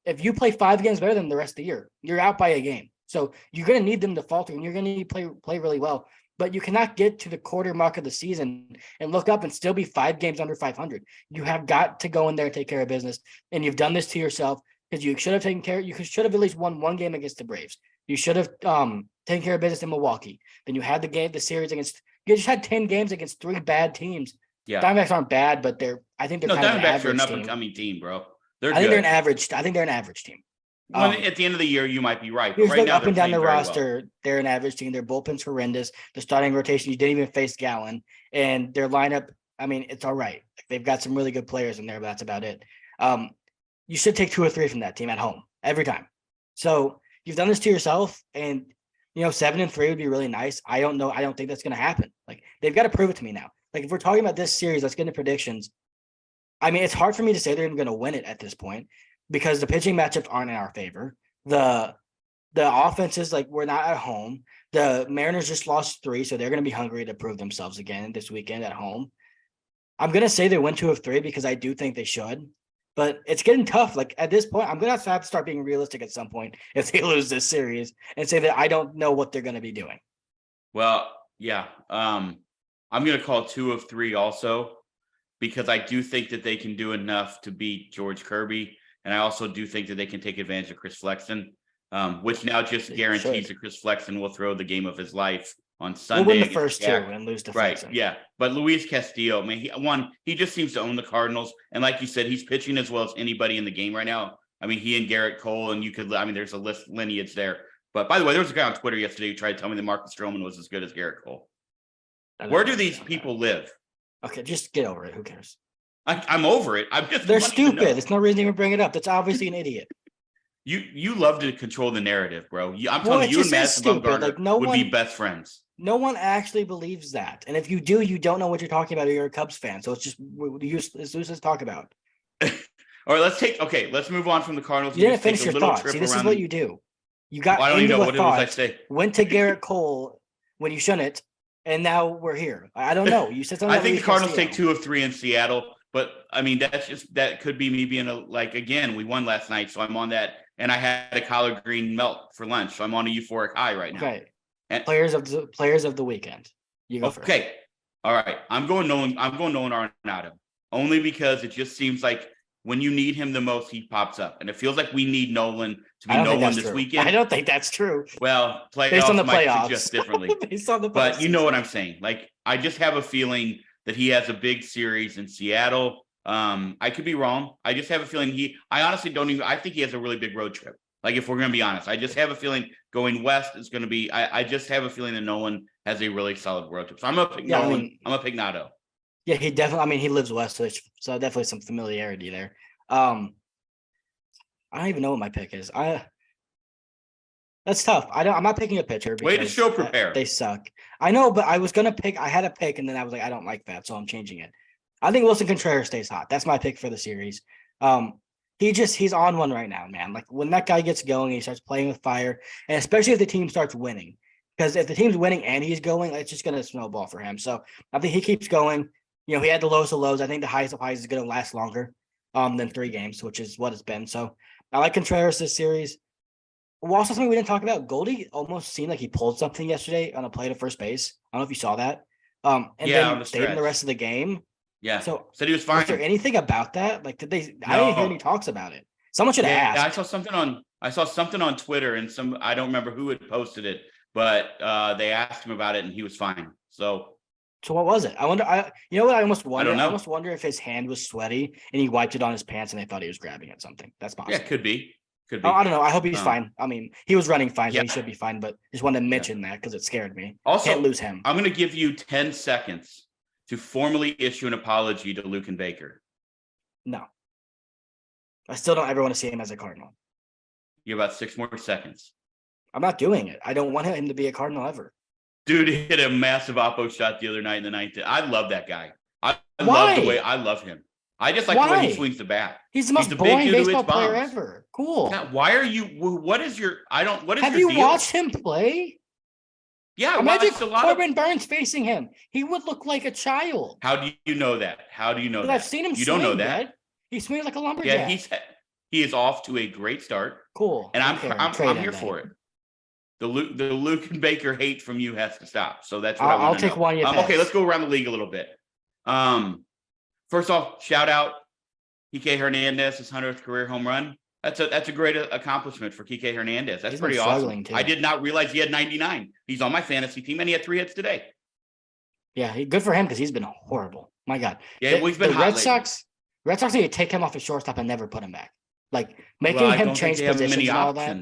if you play 5 games better than the rest of the year, you're out by a game. So you're gonna need them to falter and you're gonna need to play really well. But you cannot get to the quarter mark of the season and look up and still be 5 games under 500. You have got to go in there and take care of business. And you've done this to yourself because you should have taken care. You should have at least won 1 game against the Braves. You should have taken care of business in Milwaukee. Then you had the series against. You just had 10 games against 3 bad teams. Yeah, Diamondbacks aren't bad, but I think they're kind of an average are an up-and-coming team, bro. I think they're an average team. At the end of the year, you might be right. But right now, up and down the roster, they're an average team. Their bullpen's horrendous. The starting rotation, you didn't even face Gallen, and their lineup. I mean, it's all right. They've got some really good players in there, but that's about it. You should take 2 or 3 from that team at home every time. So you've done this to yourself, and 7-3 would be really nice. I don't know. I don't think that's going to happen. They've got to prove it to me now. If we're talking about this series, let's get into predictions. I mean, it's hard for me to say they're even going to win it at this point because the pitching matchups aren't in our favor. The offenses, we're not at home. The Mariners just lost 3, so they're going to be hungry to prove themselves again this weekend at home. I'm going to say they win 2 of 3 because I do think they should. But it's getting tough. At this point, I'm going to have to start being realistic at some point if they lose this series and say that I don't know what they're going to be doing. Well, yeah. I'm going to call 2 of 3 also because I do think that they can do enough to beat George Kirby. And I also do think that they can take advantage of Chris Flexen, which now just guarantees that Chris Flexen will throw the game of his life on Sunday. We'll win the first 2 and lose to Flexen. Right, yeah. But Luis Castillo, man, he just seems to own the Cardinals. And like you said, he's pitching as well as anybody in the game right now. I mean, he and Garrett Cole, and there's a lineage there. But by the way, there was a guy on Twitter yesterday who tried to tell me that Marcus Stroman was as good as Garrett Cole. Where do these people live? Okay, just get over it. Who cares? I'm over it. They're stupid. There's no reason to even bring it up. That's obviously an idiot. You love to control the narrative, bro. I'm telling you and Madison Bumgarner would be best friends. No one actually believes that. And if you do, you don't know what you're talking about or you're a Cubs fan. So it's just useless to talk about. All right, let's move on from the Cardinals. You didn't finish your thoughts. See, this is what you do. You got I don't even know what I say. Went to Garrett Cole when you shouldn't, and now we're here. I don't know. You said something. I think the Cardinals take 2 of 3 in Seattle, but I mean that could be me being again, we won last night, so I'm on that and I had a collard green melt for lunch. So I'm on a euphoric high right now. Okay. And, players of the weekend. You go first. Okay. All right. I'm going Nolan Arenado only because it just seems like when you need him the most, he pops up. And it feels like we need Nolan to be Nolan this weekend. I don't think that's true. Well, based on the might playoffs. suggest differently. Based on the but you know what I'm saying. Like, I just have a feeling that he has a big series in Seattle. I could be wrong. I just have a feeling I honestly don't even, I think he has a really big road trip. Like, if we're going to be honest, I just have a feeling going west is going to be, I just have a feeling that Nolan has a really solid road trip. So I'm going to pick Nolan. I'm going to pick Nato. Yeah, he definitely, he lives west, so definitely some familiarity there. I don't even know what my pick is. That's tough. I'm not picking a pitcher. Way to show prepare. They suck. I know, but I was going to pick, I had a pick and then I was like, I don't like that. So I'm changing it. I think Wilson Contreras stays hot. That's my pick for the series. He's on one right now, man. Like, when that guy gets going, he starts playing with fire, and especially if the team starts winning, because if the team's winning and he's going, it's just going to snowball for him. So I think he keeps going. He had the lowest of lows. I think the highest of highs is going to last longer than 3 games, which is what it's been. So I like Contreras this series. Well, also something we didn't talk about, Goldie almost seemed like he pulled something yesterday on a play to first base. I don't know if you saw that. And then stayed in the rest of the game. Yeah. So said he was fine. Was there anything about that? Like, did they? No. I didn't hear any talks about it. Someone should have asked. I saw something on Twitter, and I don't remember who had posted it, but they asked him about it, and he was fine. So what was it? I wonder. You know what? I almost wonder. I don't know. I almost wonder if his hand was sweaty and he wiped it on his pants, and they thought he was grabbing at something. That's possible. Yeah, could be. I don't know. I hope he's fine. I mean, he was running fine, so he should be fine. But just wanted to mention that because it scared me. Also, can't lose him. I'm going to give you 10 seconds to formally issue an apology to Luken Baker. No. I still don't ever want to see him as a Cardinal. You have about 6 more seconds. I'm not doing it. I don't want him to be a Cardinal ever. Dude hit a massive oppo shot the other night in the ninth. I love that guy. I love him. I just like the way he swings the bat. He's the most boring baseball player ever. Cool. Yeah, why are you? What is your? Have you watched him play? Yeah, imagine Corbin Burns facing him. He would look like a child. How do you know that? I've seen him. You don't know that. Right? He swings like a lumberjack. Yeah, he is off to a great start. Cool. And I'm here for it. The Luken Baker hate from you has to stop. So that's what I'll take one. Okay, let's go around the league a little bit. First off, shout out Kike Hernandez, his 100th career home run. That's a great accomplishment for Kike Hernandez. That's pretty awesome. I did not realize he had 99. He's on my fantasy team, and he had 3 hits today. Yeah, good for him because he's been horrible. My God. Yeah, he's been hot lately. Red Sox need to take him off his shortstop and never put him back. Like, making him change positions and all that.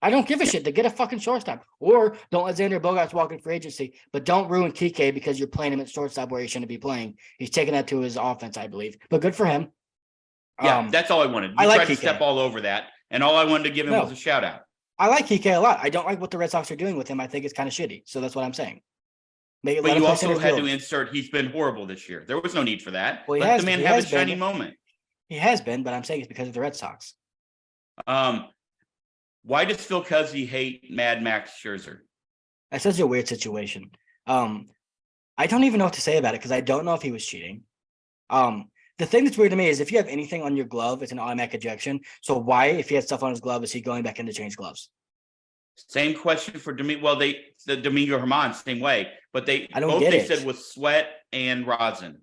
I don't give a shit. They get a fucking shortstop. Or don't let Xander Bogaerts walk in free agency. But don't ruin Kike because you're playing him at shortstop where he shouldn't be playing. He's taking that to his offense, I believe. But good for him. Yeah, that's all I wanted. I tried to step all over that. And all I wanted to give him was a shout out. I like Kike a lot. I don't like what the Red Sox are doing with him. I think it's kind of shitty. So that's what I'm saying. But you also had to insert he's been horrible this year. There was no need for that. Well, let the man have a shining moment. He has been, but I'm saying it's because of the Red Sox. Why does Phil Cuzzy hate Mad Max Scherzer? That's such a weird situation. I don't even know what to say about it because I don't know if he was cheating. The thing that's weird to me is if you have anything on your glove, it's an automatic ejection. So why, if he had stuff on his glove, is he going back in to change gloves? Same question for Domingo. Well, the Domingo Germán, same way, but they said was sweat and rosin,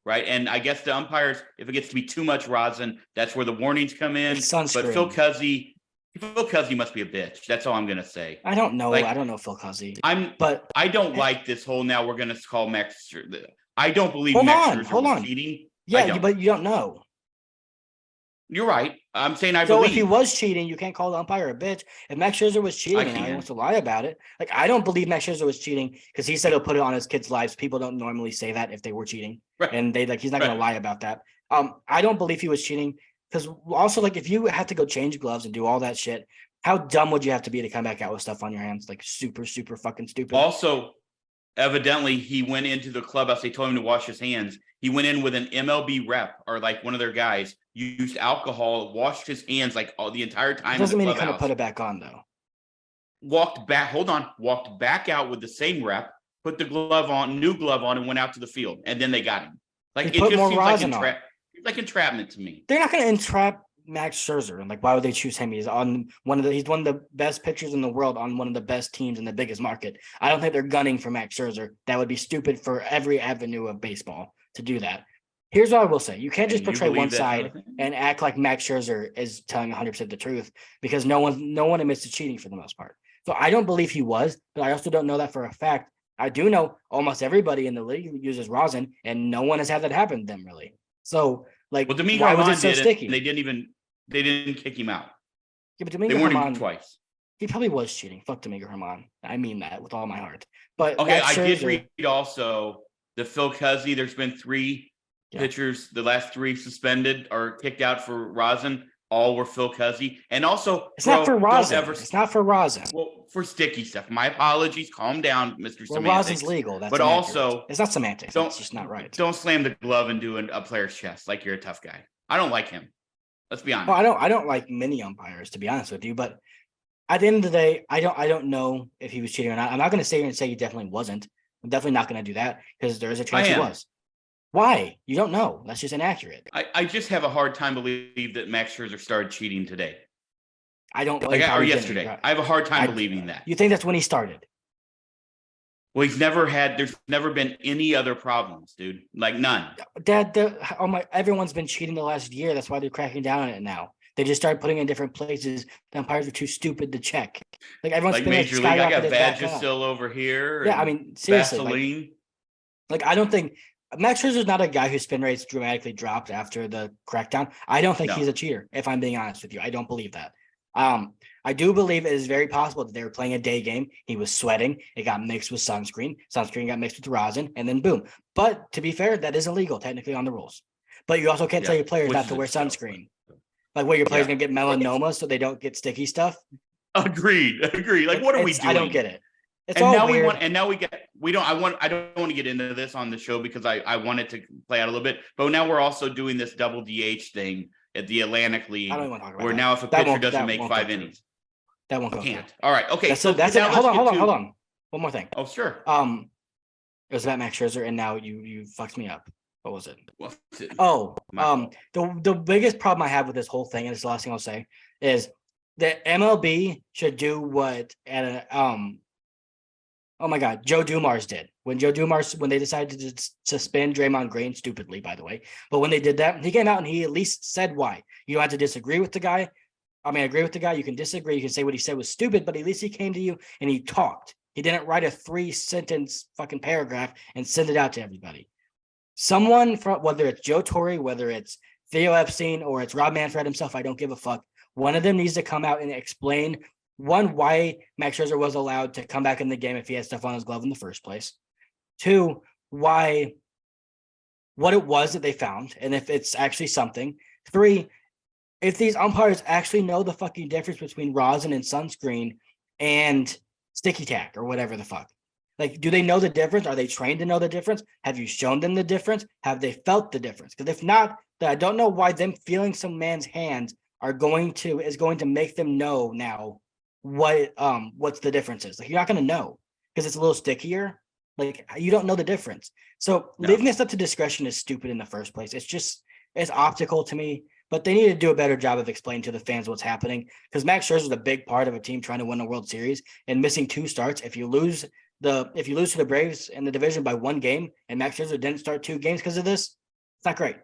right? And I guess the umpires, if it gets to be too much rosin, that's where the warnings come in. But Phil Cuzzy must be a bitch. That's all I'm gonna say. I don't know. I don't know Phil Cuzzy. I don't like this whole now we're gonna call Max. I don't believe Max Scherzer was cheating. Yeah, but you don't know. You're right. I'm saying So if he was cheating, you can't call the umpire a bitch. If Max Scherzer was cheating and he wants to lie about it, like I don't believe Max Scherzer was cheating because he said he'll put it on his kids' lives. People don't normally say that if they were cheating, and he's not going to lie about that. I don't believe he was cheating because also if you have to go change gloves and do all that shit, how dumb would you have to be to come back out with stuff on your hands? Like super, super fucking stupid. Also, evidently, he went into the clubhouse. They told him to wash his hands. He went in with an MLB rep or one of their guys, used alcohol, washed his hands the entire time. Doesn't mean he couldn't put it back on though. Walked back out with the same rep, put the glove on, new glove on, and went out to the field. And then they got him. It just seems like entrapment to me. They're not going to entrap Max Scherzer, and like, why would they choose him? He's one of the best pitchers in the world on one of the best teams in the biggest market. I don't think they're gunning for Max Scherzer. That would be stupid for every avenue of baseball to do that. Here's what I will say: you can't just portray one side and act like Max Scherzer is telling 100% the truth, because no one admits to cheating for the most part. So I don't believe he was, but I also don't know that for a fact. I do know almost everybody in the league uses rosin, and no one has had that happen to them really. So, like, well, Domingo why was Germán it so did sticky? They didn't kick him out. Yeah, but Domingo They warned Germán, him twice. he probably was cheating. Fuck Domingo Germán. I mean that with all my heart. But Okay, Max I did Scherzer, read also the Phil Cuzzy. There's been 3 pitchers, the last 3 suspended or kicked out for rosin. All were Phil Cuzzy. And also, it's not for rosin. It's not for rosin. Well, for sticky stuff. My apologies. Calm down, Mr. Well, Semantics. rosin's legal. That's but inaccurate. also, it's not semantics. It's just not right. Don't slam the glove and do a player's chest like you're a tough guy. I don't like him. Let's be honest. Well, I don't like many umpires, to be honest with you. But at the end of the day, I don't know if he was cheating or not. I'm not going to sit here and say he definitely wasn't. I'm definitely not going to do that, because there is a chance he was. Why? You don't know. That's just inaccurate. I just have a hard time believing that Max Scherzer started cheating today. I don't or yesterday. I have a hard time believing that. You think that's when he started? Well, there's never been any other problems, dude. Like none. Dad, everyone's been cheating the last year. That's why they're cracking down on it now. They just started putting it in different places. The umpires are too stupid to check. Like, everyone's like Major League. I got Vagisil over here. Yeah, I mean, seriously. Vaseline. Like, I don't think Max Scherzer's not a guy whose spin rates dramatically dropped after the crackdown. I don't think he's a cheater, if I'm being honest with you. I don't believe that. I do believe it is very possible that they were playing a day game. He was sweating. It got mixed with sunscreen. Sunscreen got mixed with rosin, and then boom. But to be fair, that is illegal technically on the rules. But you also can't tell your players not to wear sunscreen. Like, where your players going to get melanoma so they don't get sticky stuff. Agreed. Like, what are we doing? I don't get it. It's and all now weird. I don't want to get into this on the show because I want it to play out a little bit. But now we're also doing this double DH thing at the Atlantic League. I don't want to talk about where that. now if a pitcher doesn't make 5 innings. That won't go. Can't. All right. Okay. That's it. Hold on. One more thing. Oh, sure. It was about Max Scherzer, and now you fucked me up. What was it? The biggest problem I have with this whole thing, and it's the last thing I'll say, is that MLB should do what oh my God, Joe Dumars did. When they decided to suspend Draymond Green, stupidly, by the way, but when they did that, he came out and he at least said why. You don't have to disagree with the guy. I mean, I agree with the guy. You can disagree. You can say what he said was stupid, but at least he came to you and he talked. He didn't write a 3-sentence fucking paragraph and send it out to everybody. Someone from, whether it's Joe Torre, whether it's Theo Epstein, or it's Rob Manfred himself, I don't give a fuck. One of them needs to come out and explain, one, why Max Scherzer was allowed to come back in the game if he had stuff on his glove in the first place. 2, what it was that they found, and if it's actually something. 3, if these umpires actually know the fucking difference between rosin and sunscreen and sticky tack or whatever the fuck. Like, do they know the difference? Are they trained to know the difference? Have you shown them the difference? Have they felt the difference? Because if not, then I don't know why them feeling some man's hands is going to make them know now what's the difference is. Like, you're not going to know because it's a little stickier. Like, you don't know the difference. So leaving this up to discretion is stupid in the first place. It's optical to me. But they need to do a better job of explaining to the fans what's happening, because Max Scherzer is a big part of a team trying to win a World Series, and missing 2 starts. If you lose to the Braves in the division by 1 game, and Max Scherzer didn't start 2 games because of this, it's not great.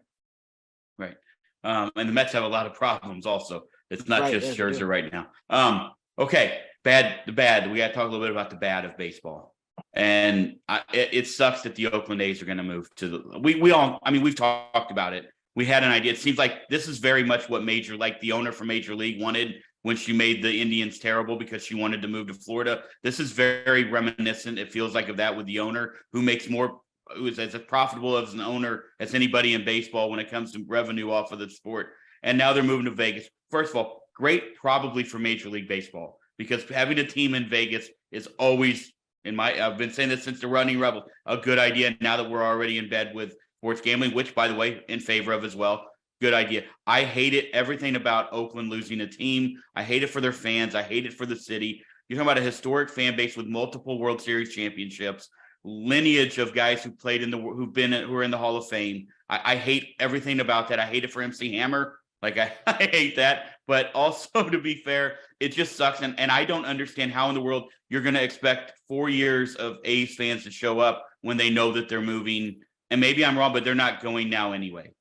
Right. And the Mets have a lot of problems also. It's not just Scherzer right now. Okay. The bad. We got to talk a little bit about the bad of baseball. And it sucks that the Oakland A's are going to move to we've talked about it. We had an idea. It seems like this is very much what the owner for Major League wanted when she made the Indians terrible because she wanted to move to Florida. This is very reminiscent. It feels like of that with the owner who is as profitable as an owner as anybody in baseball when it comes to revenue off of the sport. And now they're moving to Vegas. First of all, great probably for Major League Baseball, because having a team in Vegas is always, I've been saying this since the Running Rebels, a good idea now that we're already in bed with sports gambling, which, by the way, in favor of as well. Good idea. I hate it. Everything about Oakland losing a team. I hate it for their fans. I hate it for the city. You're talking about a historic fan base with multiple World Series championships, lineage of guys who played who are in the Hall of Fame. I hate everything about that. I hate it for MC Hammer. Like I hate that, but also to be fair, it just sucks. And I don't understand how in the world you're going to expect 4 years of A's fans to show up when they know that they're moving. And maybe I'm wrong, but they're not going now anyway.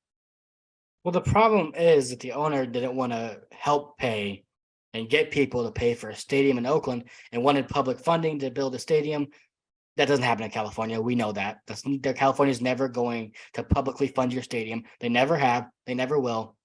Well, the problem is that the owner didn't want to help pay and get people to pay for a stadium in Oakland and wanted public funding to build a stadium. That doesn't happen in California. We know that. California is never going to publicly fund your stadium. They never have. They never will.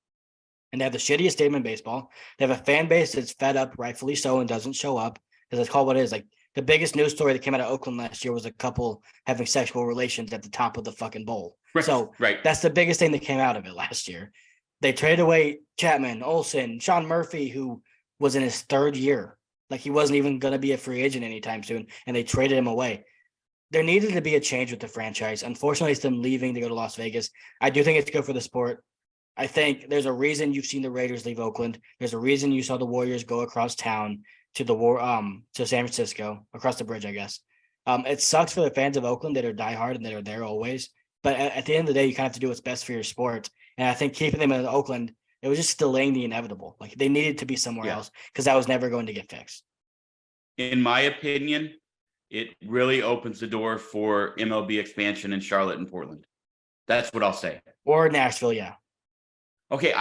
And they have the shittiest stadium in baseball. They have a fan base that's fed up, rightfully so, and doesn't show up because it's called what it is. Like the biggest news story that came out of Oakland last year was a couple having sexual relations at the top of the fucking bowl. Right, so that's the biggest thing that came out of it last year. They traded away Chapman, Olsen, Sean Murphy, who was in his third year. Like he wasn't even going to be a free agent anytime soon, and they traded him away. There needed to be a change with the franchise. Unfortunately, it's them leaving to go to Las Vegas. I do think it's good for the sport. I think there's a reason you've seen the Raiders leave Oakland. There's a reason you saw the Warriors go across town to to San Francisco, across the bridge, I guess. It sucks for the fans of Oakland that are diehard and that are there always. But at the end of the day, you kind of have to do what's best for your sport. And I think keeping them in Oakland, it was just delaying the inevitable. Like they needed to be somewhere else because that was never going to get fixed. In my opinion, it really opens the door for MLB expansion in Charlotte and Portland. That's what I'll say. Or Nashville, yeah. Okay,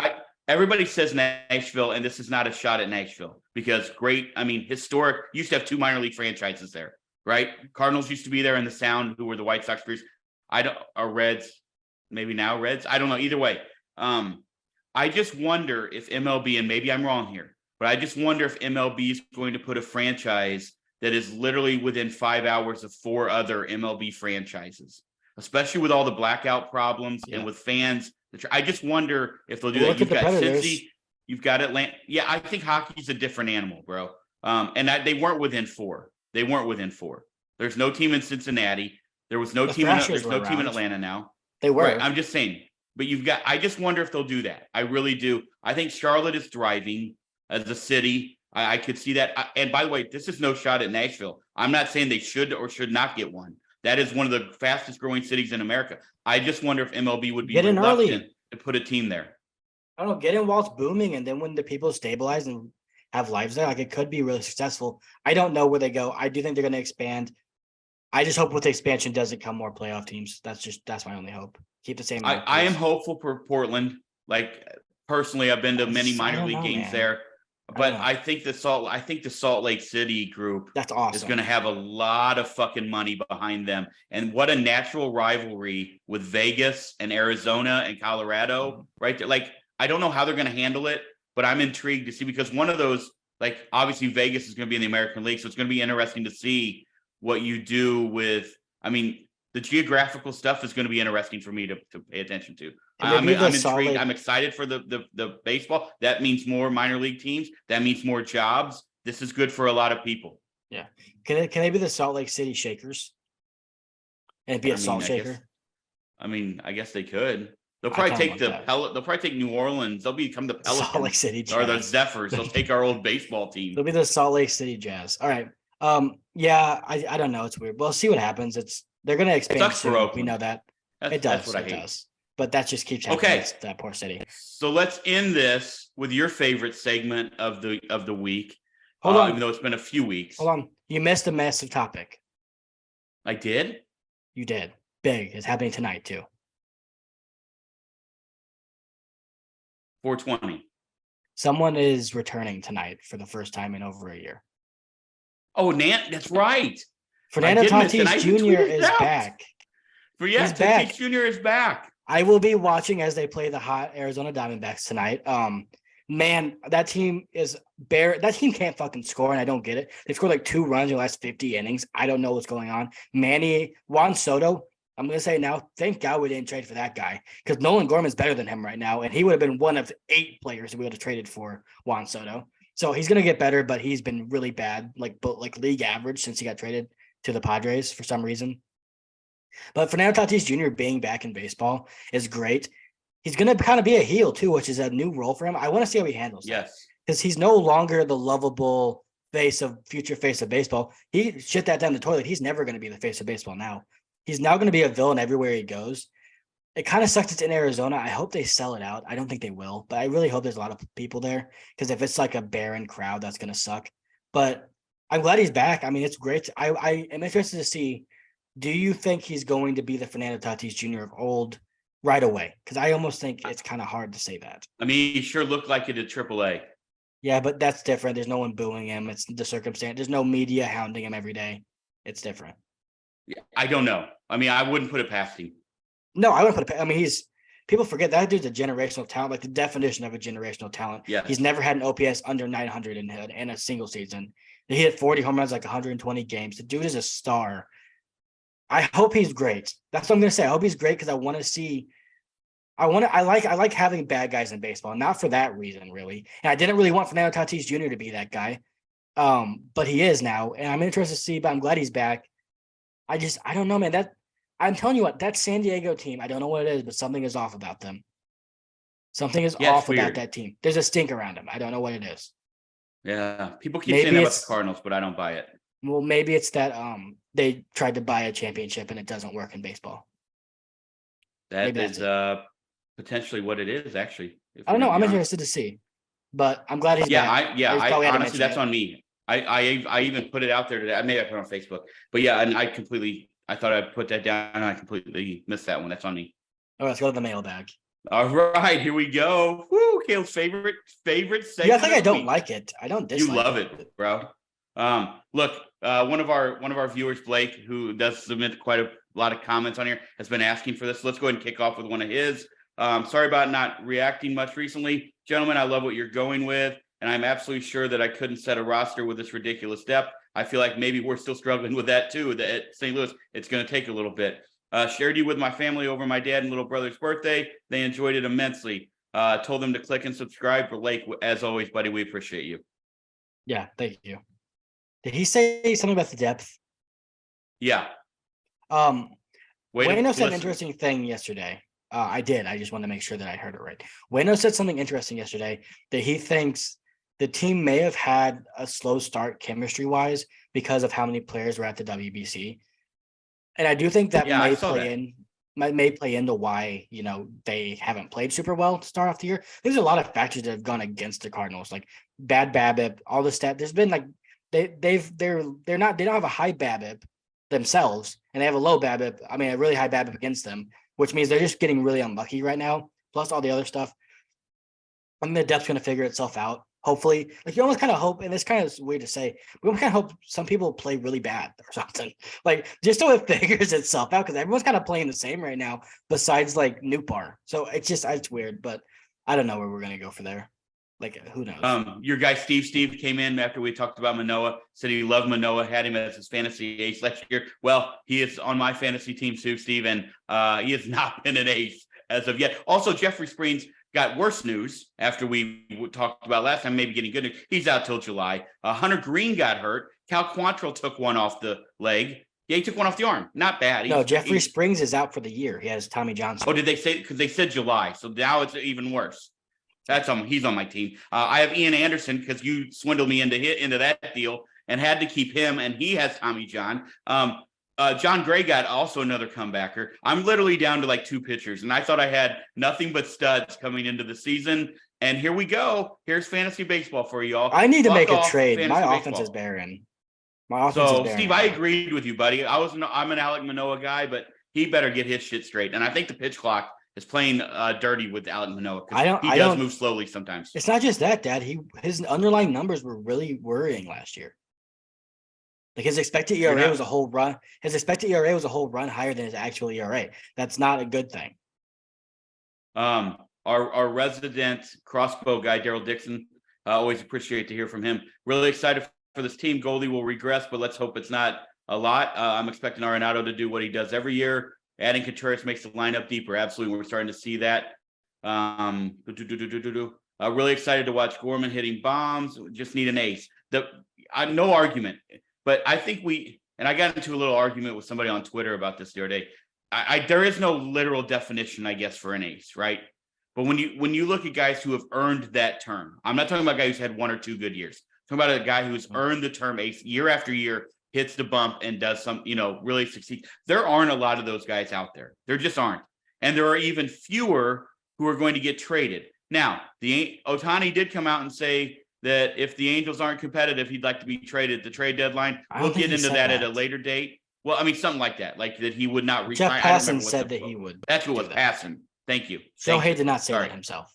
everybody says Nashville, and this is not a shot at Nashville because historic, used to have 2 minor league franchises there, right? Cardinals used to be there in the Sound, who were the White Sox producers. Reds, maybe now Reds. I don't know. Either way, I just wonder if MLB, and maybe I'm wrong here, but I just wonder if MLB is going to put a franchise that is literally within 5 hours of 4 other MLB franchises, especially with all the blackout problems and with fans. I just wonder if they'll do that. You've got Cincy, you've got Atlanta. Yeah, I think hockey's a different animal, bro. And they weren't within 4. They weren't within 4. There's no team in Cincinnati. There was no team. There's no team in Atlanta now. They were. Right, I'm just saying. But I just wonder if they'll do that. I really do. I think Charlotte is thriving as a city. I could see that. And by the way, this is no shot at Nashville. I'm not saying they should or should not get one. That is one of the fastest growing cities in America. I just wonder if MLB would be reluctant to put a team there. I don't know. Get in while it's booming, and then when the people stabilize and have lives there, like it could be really successful. I don't know where they go. I do think they're going to expand. I just hope with the expansion doesn't come more playoff teams. That's my only hope. Keep the same. I am hopeful for Portland. Like personally, I've been to many minor league games there. But I think the Salt Lake City group that's awesome. Is going to have a lot of fucking money behind them. And what a natural rivalry with Vegas and Arizona and Colorado, right there. Like, I don't know how they're going to handle it, but I'm intrigued to see because one of those, like, obviously Vegas is going to be in the American League. So it's going to be interesting to see what you do with, the geographical stuff is going to be interesting for me to pay attention to. I'm intrigued. I'm excited for the baseball. That means more minor league teams. That means more jobs. This is good for a lot of people. Yeah. Can they be the Salt Lake City Shakers? And be a salt shaker? I guess they could. They'll probably take they'll probably take New Orleans. They'll become the Pelicans. Salt Lake City Jazz. Or the Zephyrs. They'll take our old baseball team. They'll be the Salt Lake City Jazz. All right. Yeah, I don't know. It's weird. We'll see what happens. They're going to expand soon. We know that. It does. It does. But that just keeps happening. Okay. That poor city. So let's end this with your favorite segment of the week. Hold on. Even though it's been a few weeks. Hold on. You missed a massive topic. I did? You did. Big. It's happening tonight too. 420. Someone is returning tonight for the first time in over a year. Oh, that's right. Fernando Tatis Jr. is back. Tatis Jr. is back. I will be watching as they play the hot Arizona Diamondbacks tonight. Man, that team is bare. That team can't fucking score, and I don't get it. They've scored like 2 runs in the last 50 innings. I don't know what's going on. Juan Soto, I'm going to say now, thank God we didn't trade for that guy because Nolan Gorman is better than him right now, and he would have been one of 8 players that we would have traded for Juan Soto. So he's going to get better, but he's been really bad, like league average since he got traded to the Padres for some reason. But Fernando Tatis Jr. being back in baseball is great. He's going to kind of be a heel too, which is a new role for him. I want to see how he handles that. Because he's no longer the lovable future face of baseball. He shit that down the toilet. He's never going to be the face of baseball now. He's now going to be a villain everywhere he goes. It kind of sucks it's in Arizona. I hope they sell it out. I don't think they will, but I really hope there's a lot of people there because if it's like a barren crowd, that's gonna suck. But I'm glad he's back. I mean, it's great. I am interested to see. Do you think he's going to be the Fernando Tatis Jr. of old right away? Because I almost think it's kind of hard to say that. I mean, he sure looked like it at AAA. Yeah, but that's different. There's no one booing him. It's the circumstance. There's no media hounding him every day. It's different. Yeah, I don't know. I mean, I wouldn't put it past him. No, I wouldn't put it. I mean, people forget that dude's a generational talent, like the definition of a generational talent. Yeah. He's never had an OPS under 900 in a single season. He hit 40 home runs, like 120 games. The dude is a star. I hope he's great. That's what I'm gonna say. I hope he's great because I want to see. I like having bad guys in baseball, not for that reason, really. And I didn't really want Fernando Tatis Jr. to be that guy. But he is now, and I'm interested to see, but I'm glad he's back. I don't know, man. I'm telling you what, that San Diego team, I don't know what it is, but something is off about them. Something is off about that team. There's a stink around them. I don't know what it is. Yeah. People keep saying that about the Cardinals, but I don't buy it. Well, maybe it's that they tried to buy a championship and it doesn't work in baseball. That is potentially what it is, actually. I don't know. I'm interested to see. But I'm glad he's back. I honestly, that's on me. I even put it out there today. I may have put it on Facebook. But yeah, and I thought I'd put that down and I completely missed that one. That's on me. All right, let's go to the mailbag. All right, here we go. Woo, Caleb's favorite segment. Yeah, I think I don't like it. I don't dislike it. You love it, bro. Look, one of our viewers, Blake, who does submit quite a lot of comments on here, has been asking for this. Let's go ahead and kick off with one of his. Sorry about not reacting much recently. Gentlemen, I love what you're going with, and I'm absolutely sure that I couldn't set a roster with this ridiculous depth. I feel like maybe we're still struggling with that too. At St. Louis, it's going to take a little bit. Shared you with my family over my dad and little brother's birthday. They enjoyed it immensely. Told them to click and subscribe. For Blake, as always, buddy, we appreciate you. Yeah, thank you. Did he say something about the depth? Yeah. Wayno said an interesting thing yesterday. I did. I just want to make sure that I heard it right. Wayno said something interesting yesterday that he thinks the team may have had a slow start chemistry-wise because of how many players were at the WBC. And I do think that may play into why, they haven't played super well to start off the year. There's a lot of factors that have gone against the Cardinals, like bad BABIP, all the stat. There's been like they don't have a high BABIP themselves, and they have a low BABIP. I mean, a really high BABIP against them, which means they're just getting really unlucky right now. Plus all the other stuff. I mean, the depth's going to figure itself out. Hopefully, like you almost kind of hope, and it's kind of weird to say, we almost kind of hope some people play really bad or something, like just so it figures itself out, because everyone's kind of playing the same right now, besides like Newpar. So it's weird, but I don't know where we're gonna go for there. Like, who knows? Your guy Steve came in after we talked about Manoah, said he loved Manoah, had him as his fantasy ace last year. Well, he is on my fantasy team too, Steve, and he has not been an ace as of yet. Also, Jeffrey Springs got worse news after we talked about last time, maybe getting good news. He's out till July. Hunter Green got hurt. Cal Quantrill took one off the leg. Yeah, he took one off the arm. Not bad. No, Jeffrey Springs is out for the year. He has Tommy Johnson. Oh, did they say? Because they said July, so now it's even worse. He's on my team. I have Ian Anderson because you swindled me into that deal and had to keep him, and he has Tommy John. John Gray got also another comebacker. I'm literally down to like two pitchers, and I thought I had nothing but studs coming into the season. And here we go. Here's fantasy baseball for y'all. I need to make a trade. My offense is barren. Steve, I agreed with you, buddy. I'm an Alek Manoah guy, but he better get his shit straight. And I think the pitch clock is playing dirty with Alek Manoah. He does move slowly sometimes. It's not just that, Dad. His underlying numbers were really worrying last year. Like his expected ERA was a whole run. His expected ERA was a whole run higher than his actual ERA. That's not a good thing. Our resident crossbow guy, Daryl Dixon, always appreciate to hear from him. Really excited for this team. Goldie will regress, but let's hope it's not a lot. I'm expecting Arenado to do what he does every year. Adding Contreras makes the lineup deeper. Absolutely, we're starting to see that. Really excited to watch Gorman hitting bombs. Just need an ace. No argument. But I think I got into a little argument with somebody on Twitter about this the other day. There is no literal definition, I guess, for an ace, right? But when you look at guys who have earned that term, I'm not talking about a guy who's had one or two good years. I'm talking about a guy who's earned the term ace year after year, hits the bump and does some, really succeed. There aren't a lot of those guys out there. There just aren't. and there are even fewer who are going to get traded. Now, Ohtani did come out and say that if the Angels aren't competitive, he'd like to be traded at the trade deadline. We'll get into that at a later date. Well, I mean, something like that, like that he would not resign. Jeff Passan said that he would. That's what was Passan. Thank you. Shohei did not say that himself.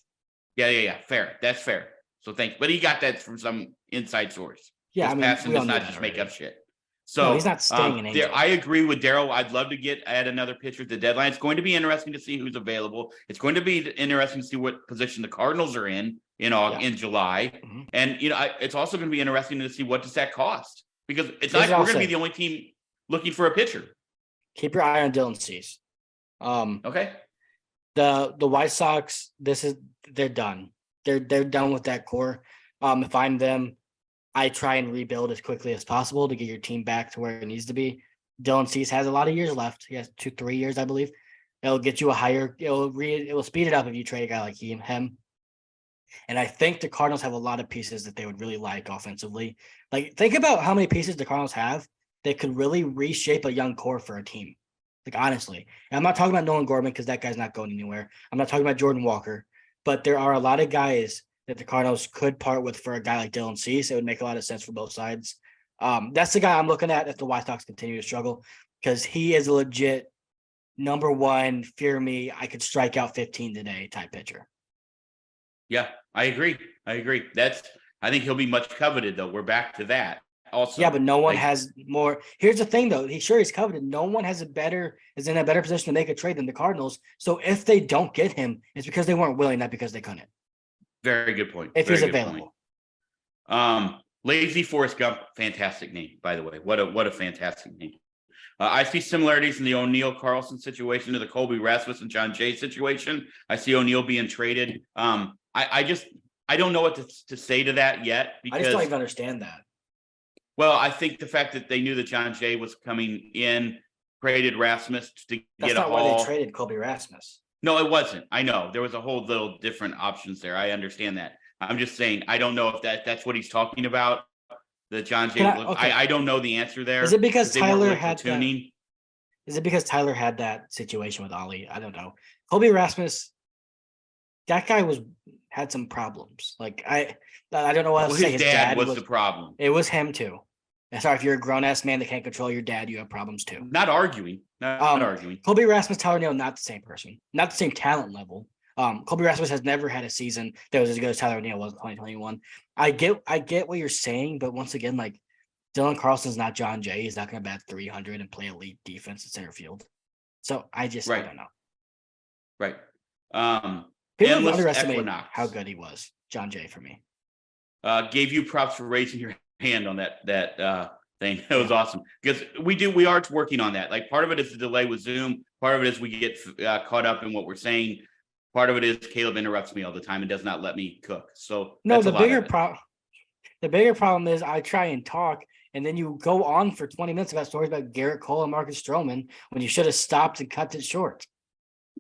Yeah. Fair. That's fair. So thank you. But he got that from some inside source. Yeah, I mean, Passan does not just make up shit. So no, he's not staying in Angels. I agree with Daryl. I'd love to add another pitcher at the deadline. It's going to be interesting to see who's available. It's going to be interesting to see what position the Cardinals are in July. Mm-hmm. And it's also going to be interesting to see what does that cost, because it's not like we're going to be the only team looking for a pitcher. Keep your eye on Dylan Cease. Okay. The White Sox, they're done. They're done with that core. If I'm them, I try and rebuild as quickly as possible to get your team back to where it needs to be. Dylan Cease has a lot of years left. He has 2-3 years, I believe. It'll get you it will speed it up if you trade a guy like him. And I think the Cardinals have a lot of pieces that they would really like offensively. Like, think about how many pieces the Cardinals have that could really reshape a young core for a team. Like, honestly. And I'm not talking about Nolan Gorman because that guy's not going anywhere. I'm not talking about Jordan Walker. But there are a lot of guys that the Cardinals could part with for a guy like Dylan Cease. It would make a lot of sense for both sides. That's the guy I'm looking at if the White Sox continue to struggle, because he is a legit number one, fear me, I could strike out 15 today type pitcher. Yeah, I agree. I think he'll be much coveted, though. We're back to that also. Yeah, but no one has more. Here's the thing, though. He's coveted. No one is in a better position to make a trade than the Cardinals. So if they don't get him, it's because they weren't willing, not because they couldn't. Very good point. If he's available. Lazy Forrest Gump, fantastic name, by the way. What a fantastic name. I see similarities in the O'Neill Carlson situation to the Colby Rasmus and John Jay situation. I see O'Neill being traded. I don't know what to say to that yet, because I just don't even understand that. Well, I think the fact that they knew that John Jay was coming in, traded Rasmus to get a haul. That's not why they traded Colby Rasmus. No, it wasn't. I know there was a whole little different options there. I understand that. I'm just saying, I don't know if that's what he's talking about. The John Jay. I don't know the answer there. Is it because Tyler had that? Is it because Tyler had that situation with Ollie? I don't know. Colby Rasmus, that guy had some problems. Like I don't know what else to say. His dad was the problem. It was him too. Sorry, if you're a grown ass man that can't control your dad, you have problems too. Not arguing. Not arguing. Colby Rasmus, Tyler O'Neill, not the same person, not the same talent level. Colby Rasmus has never had a season that was as good as Tyler O'Neill was in 2021. I get what you're saying, but once again, like, Dylan Carlson's not John Jay. He's not going to bat 300 and play elite defense in center field. So I don't know. Right. People underestimate how good he was, John Jay, for me. Gave you props for raising your hand on that thing. That was awesome, because we are working on that. Like, part of it is the delay with Zoom. Part of it is we get caught up in what we're saying. Part of it is Caleb interrupts me all the time and does not let me cook. So no, the bigger problem is I try and talk, and then you go on for 20 minutes about stories about Garrett Cole and Marcus Stroman when you should have stopped and cut it short.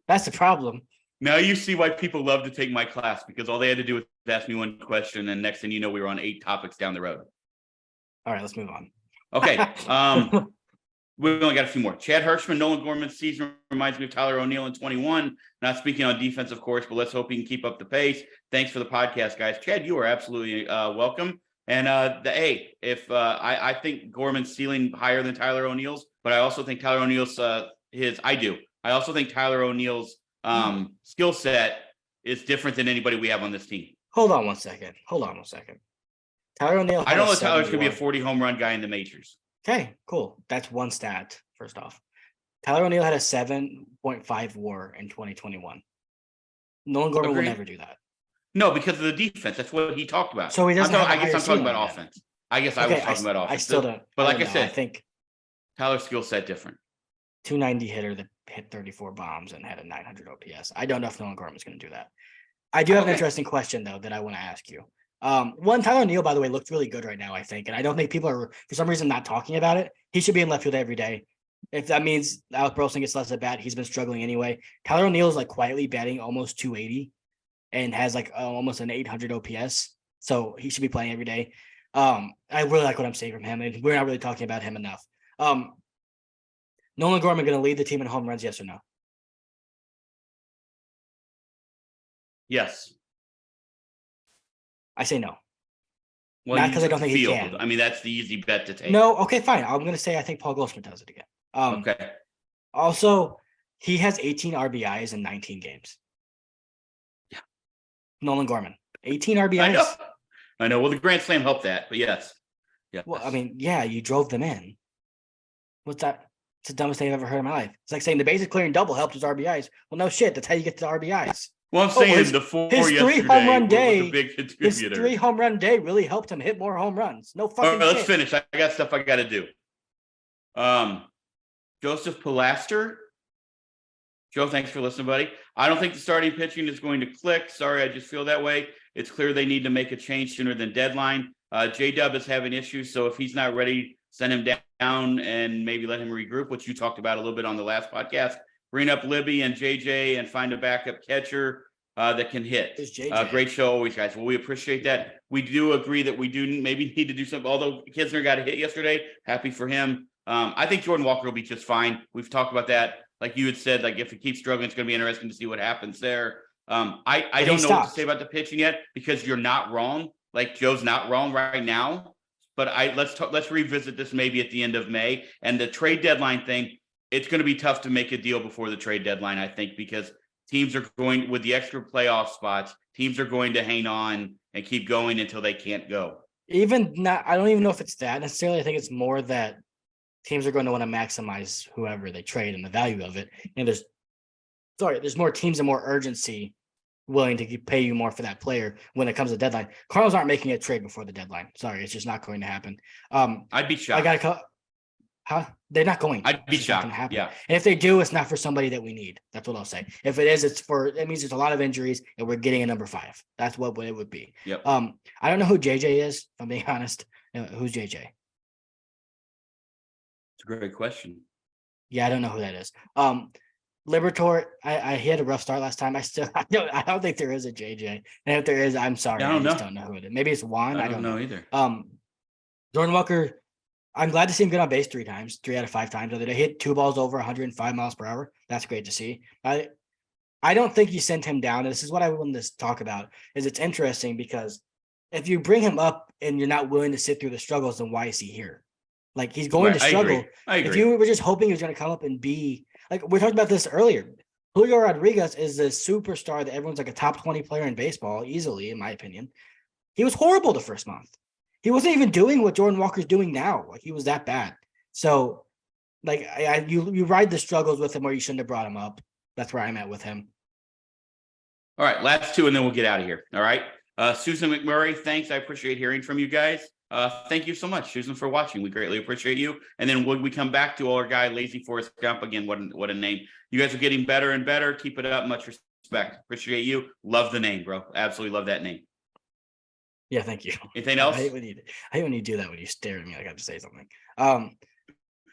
That's the problem. Now you see why people love to take my class, because all they had to do was ask me one question, and next thing you know, we were on 8 topics down the road. All right, let's move on. Okay. We only got a few more. Chad Hirschman, Nolan Gorman's season reminds me of Tyler O'Neill in 21. Not speaking on defense, of course, but let's hope he can keep up the pace. Thanks for the podcast, guys. Chad, you are absolutely welcome. And I think Gorman's ceiling higher than Tyler O'Neill's, but I also think Tyler O'Neill's I also think Tyler O'Neill's skill set is different than anybody we have on this team. Hold on one second. Tyler O'Neill. I don't know if Tyler's going to be a 40 home run guy in the majors. Okay, cool. That's one stat, first off. Tyler O'Neill had a 7.5 WAR in 2021. Nolan Gorman will never do that. No, because of the defense. That's what he talked about. So he doesn't. I guess I'm talking about offense. I was talking about offense. I still don't. But like I said, I think Tyler's skill set different. 290 hitter that hit 34 bombs and had a 900 OPS. I don't know if Nolan Gorman's going to do that. I do have an interesting question, though, that I want to ask you. Tyler O'Neill, by the way, looked really good right now, I think. And I don't think people are, for some reason, not talking about it. He should be in left field every day. If that means Alec Burleson gets less at bat, he's been struggling anyway. Tyler O'Neill is like quietly batting almost 280 and has like almost an 800 OPS. So he should be playing every day. I really like what I'm seeing from him, and we're not really talking about him enough. Nolan Gorman going to lead the team in home runs, yes or no? Yes. I say no. Well, Not you because I took don't the think he field. can. I mean, that's the easy bet to take. No, okay, fine. I'm going to say I think Paul Goldschmidt does it again. Okay. Also, he has 18 RBIs in 19 games. Yeah. Nolan Gorman, 18 RBIs. I know. Well, the Grand Slam helped that, but yes. Yes. Well, I mean, yeah, you drove them in. What's that? It's the dumbest thing I've ever heard in my life. It's like saying the bases clearing double helped his RBIs. Well, no shit. That's how you get to the RBIs. Well, I'm saying the four his yesterday 3 home run was day. a big His contributor. 3 home run day really helped him hit more home runs. No fucking All right, let's shit. finish. I got stuff I got to do. Joseph Pilaster. Joe, thanks for listening, buddy. I don't think the starting pitching is going to click. Sorry, I just feel that way. It's clear they need to make a change sooner than deadline. J-Dub is having issues, so if he's not ready, send him down and maybe let him regroup, which you talked about a little bit on the last podcast. Bring up Libby and JJ and find a backup catcher that can hit. Great show always, guys. Well, we appreciate that. We do agree that we do maybe need to do something, although Kisner got a hit yesterday. Happy for him. I think Jordan Walker will be just fine. We've talked about that. Like you had said, like if he keeps struggling, it's going to be interesting to see what happens there. I don't know what to say about the pitching yet because you're not wrong. Like Joe's not wrong right now. But let's revisit this maybe at the end of May. And the trade deadline thing, it's going to be tough to make a deal before the trade deadline, I think, because teams are going with the extra playoff spots. Teams are going to hang on and keep going until they can't go. I don't even know if it's that necessarily. I think it's more that teams are going to want to maximize whoever they trade and the value of it. And there's more teams and more urgency willing to pay you more for that player when it comes to deadline. Cardinals aren't making a trade before the deadline. Sorry, it's just not going to happen. I'd be shocked. They're not going. I'd be shocked. Yeah. And if they do, it's not for somebody that we need. That's what I'll say. If it is, it means there's a lot of injuries and we're getting a number 5. That's what it would be. Yep. I don't know who JJ is, if I'm being honest. Who's JJ? It's a great question. Yeah, I don't know who that is. Libertor, he had a rough start last time. I don't think there is a JJ. And if there is, I'm sorry. I just don't know who it is. Maybe it's Juan. I don't know either. Jordan Walker, I'm glad to see him get on base 3 times, 3 out of 5 times. They hit 2 balls over 105 miles per hour. That's great to see. I don't think you sent him down. And this is what I wanted to talk about. Is it's interesting because if you bring him up and you're not willing to sit through the struggles, then why is he here? Like he's going to struggle. I agree. If you were just hoping he was going to come up and be like we talked about this earlier, Julio Rodriguez is a superstar that everyone's like a top 20 player in baseball, easily, in my opinion. He was horrible the first month. He wasn't even doing what Jordan Walker's doing now. Like he was that bad. So, like you ride the struggles with him where you shouldn't have brought him up. That's where I'm at with him. All right, last 2, and then we'll get out of here. All right. Susan McMurray, thanks. I appreciate hearing from you guys. Thank you so much, Susan, for watching. We greatly appreciate you. And then when we come back to our guy, Lazy Forrest Gump, again, what a name. You guys are getting better and better. Keep it up. Much respect. Appreciate you. Love the name, bro. Absolutely love that name. Yeah, thank you. Anything else? I hate when you do that, when you stare at me like I have to say something.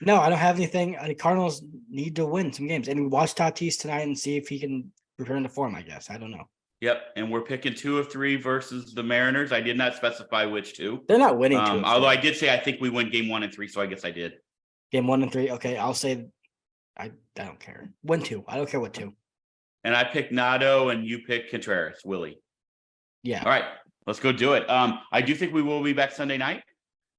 No, I don't have anything. The Cardinals need to win some games. And watch Tatis tonight and see if he can return to form, I guess. I don't know. Yep, and we're picking 2 of 3 versus the Mariners. I did not specify which 2. They're not winning 2 although I did say I think we win game 1 and 3, so I guess I did. Game 1 and 3. Okay, I'll say I don't care. Win 2. I don't care what 2. And I picked Nato and you picked Contreras, Willie. Yeah. All right, let's go do it. I do think we will be back Sunday night.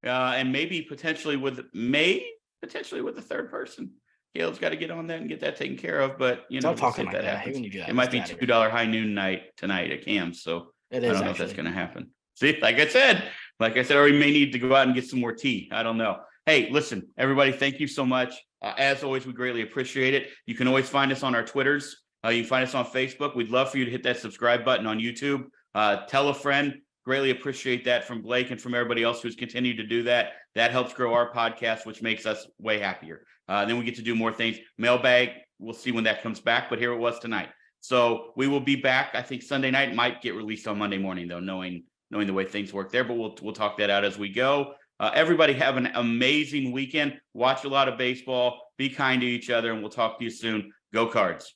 And maybe potentially with the third person. Caleb's got to get on that and get that taken care of, but don't talk like that. I hate when you do that. It might be $2 high noon night tonight at Cam's, so it is. I don't know if that's going to happen. See, like I said, or we may need to go out and get some more tea. I don't know. Hey, listen, everybody, thank you so much. As always, we greatly appreciate it. You can always find us on our Twitters. You can find us on Facebook. We'd love for you to hit that subscribe button on YouTube. Tell a friend. Greatly appreciate that from Blake and from everybody else who's continued to do that. That helps grow our podcast, which makes us way happier. Then we get to do more things. Mailbag, we'll see when that comes back, but here it was tonight. So we will be back. I think Sunday night might get released on Monday morning, though, knowing the way things work there. But we'll talk that out as we go. Everybody have an amazing weekend. Watch a lot of baseball. Be kind to each other, and we'll talk to you soon. Go Cards.